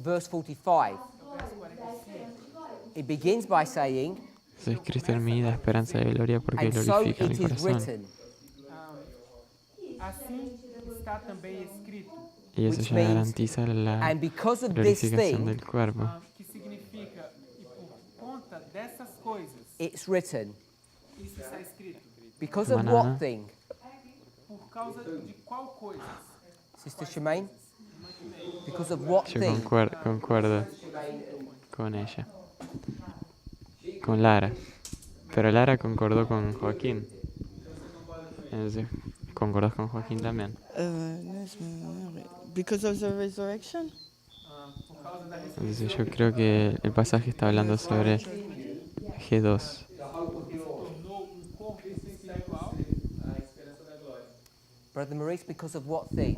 Verse 45. Verso 45. It begins by saying, Sois Cristo en mí, da esperanza de gloria porque and so glorifica mi it is corazón. written. Assim está também escrito. Y eso Which ya means, garantiza la and because of this glorificación thing, del cuerpo. Que significa, e por conta dessas coisas, it's written. isso está escrito. Because of Banana. what thing? Por causa de qual coisa? Sister Shemaine? Because of what Yo thing? concuerdo con ella. Con Lara. Pero Lara concordó con Joaquín. Entonces, ¿concordás con Joaquín también? Because of the resurrection? Entonces yo creo que el pasaje está hablando sobre G2. Brother Maurice, because of what thing?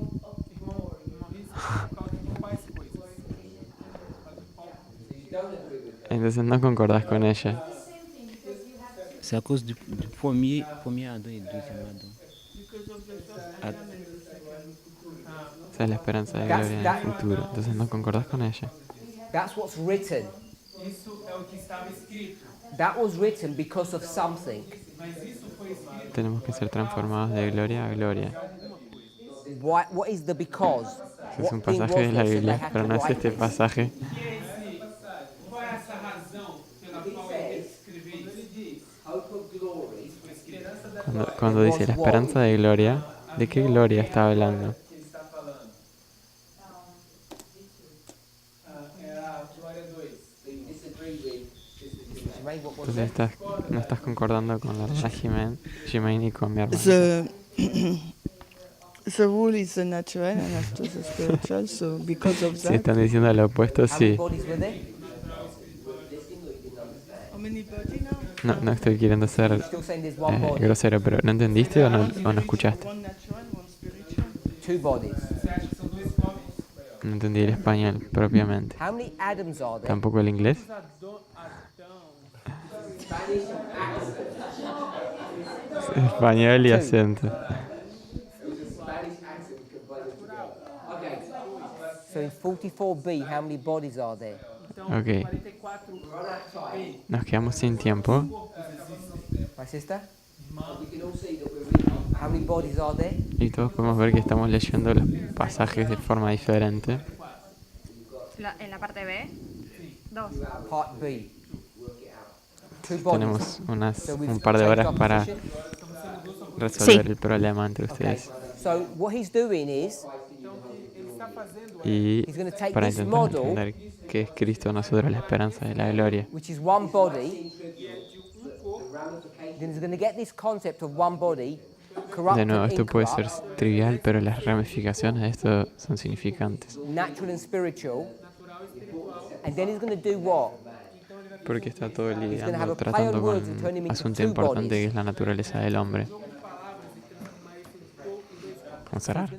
Entonces no concordás con ella. C'est à cause du premier Adam et du deuxième Adam. Esa es la esperanza de gloria en el futuro. Entonces no concordás con ella. That's what's written. Isso é o que estava escrito. That was written because of something. Mas isso foi escrito. Tenemos que ser transformados de gloria a gloria. What is the because? Ese es un What thing pasaje de was la it? So they Biblia, had pero to no es write este it. pasaje. Qual é essa razão pela qual ele escreveu isso? Cuando dice la esperanza de gloria, ¿de qué gloria está hablando? Entonces no estás concordando con la hermana Jiménez y con mi hermana. The rule is the natural and after the spiritual, so because of Si that. están diciendo lo opuesto, sí. How many body now? No estoy queriendo ser grosero, pero ¿no entendiste o no escuchaste? One natural, one spiritual. Two bodies. No entendí el español propiamente. How many Adams are there? Tampoco el inglés. Español y acento. So in 44b, how many bodies are there? Ok. Nos quedamos sin tiempo. My sister? How many bodies are there? Y todos podemos ver que estamos leyendo los pasajes de forma diferente. En la parte B, 2. Part B. Two bodies. Tenemos So we've un par de changed horas our para position. resolver el problema entre ustedes. So what he's doing is Y he's going to take para this intentar model, entender que es Cristo nosotros la esperanza de la gloria. which is one body, then he's going to get this concept of one body, corrupt De nuevo, and esto puede ser incorrupt, trivial, pero las ramificaciones de esto son significantes. natural and spiritual, and then he's going to do what? Porque está todo have lidiando, a play tratando on con words and turn him un into asunto two importante bodies. que es la naturaleza del hombre. Vamos a cerrar.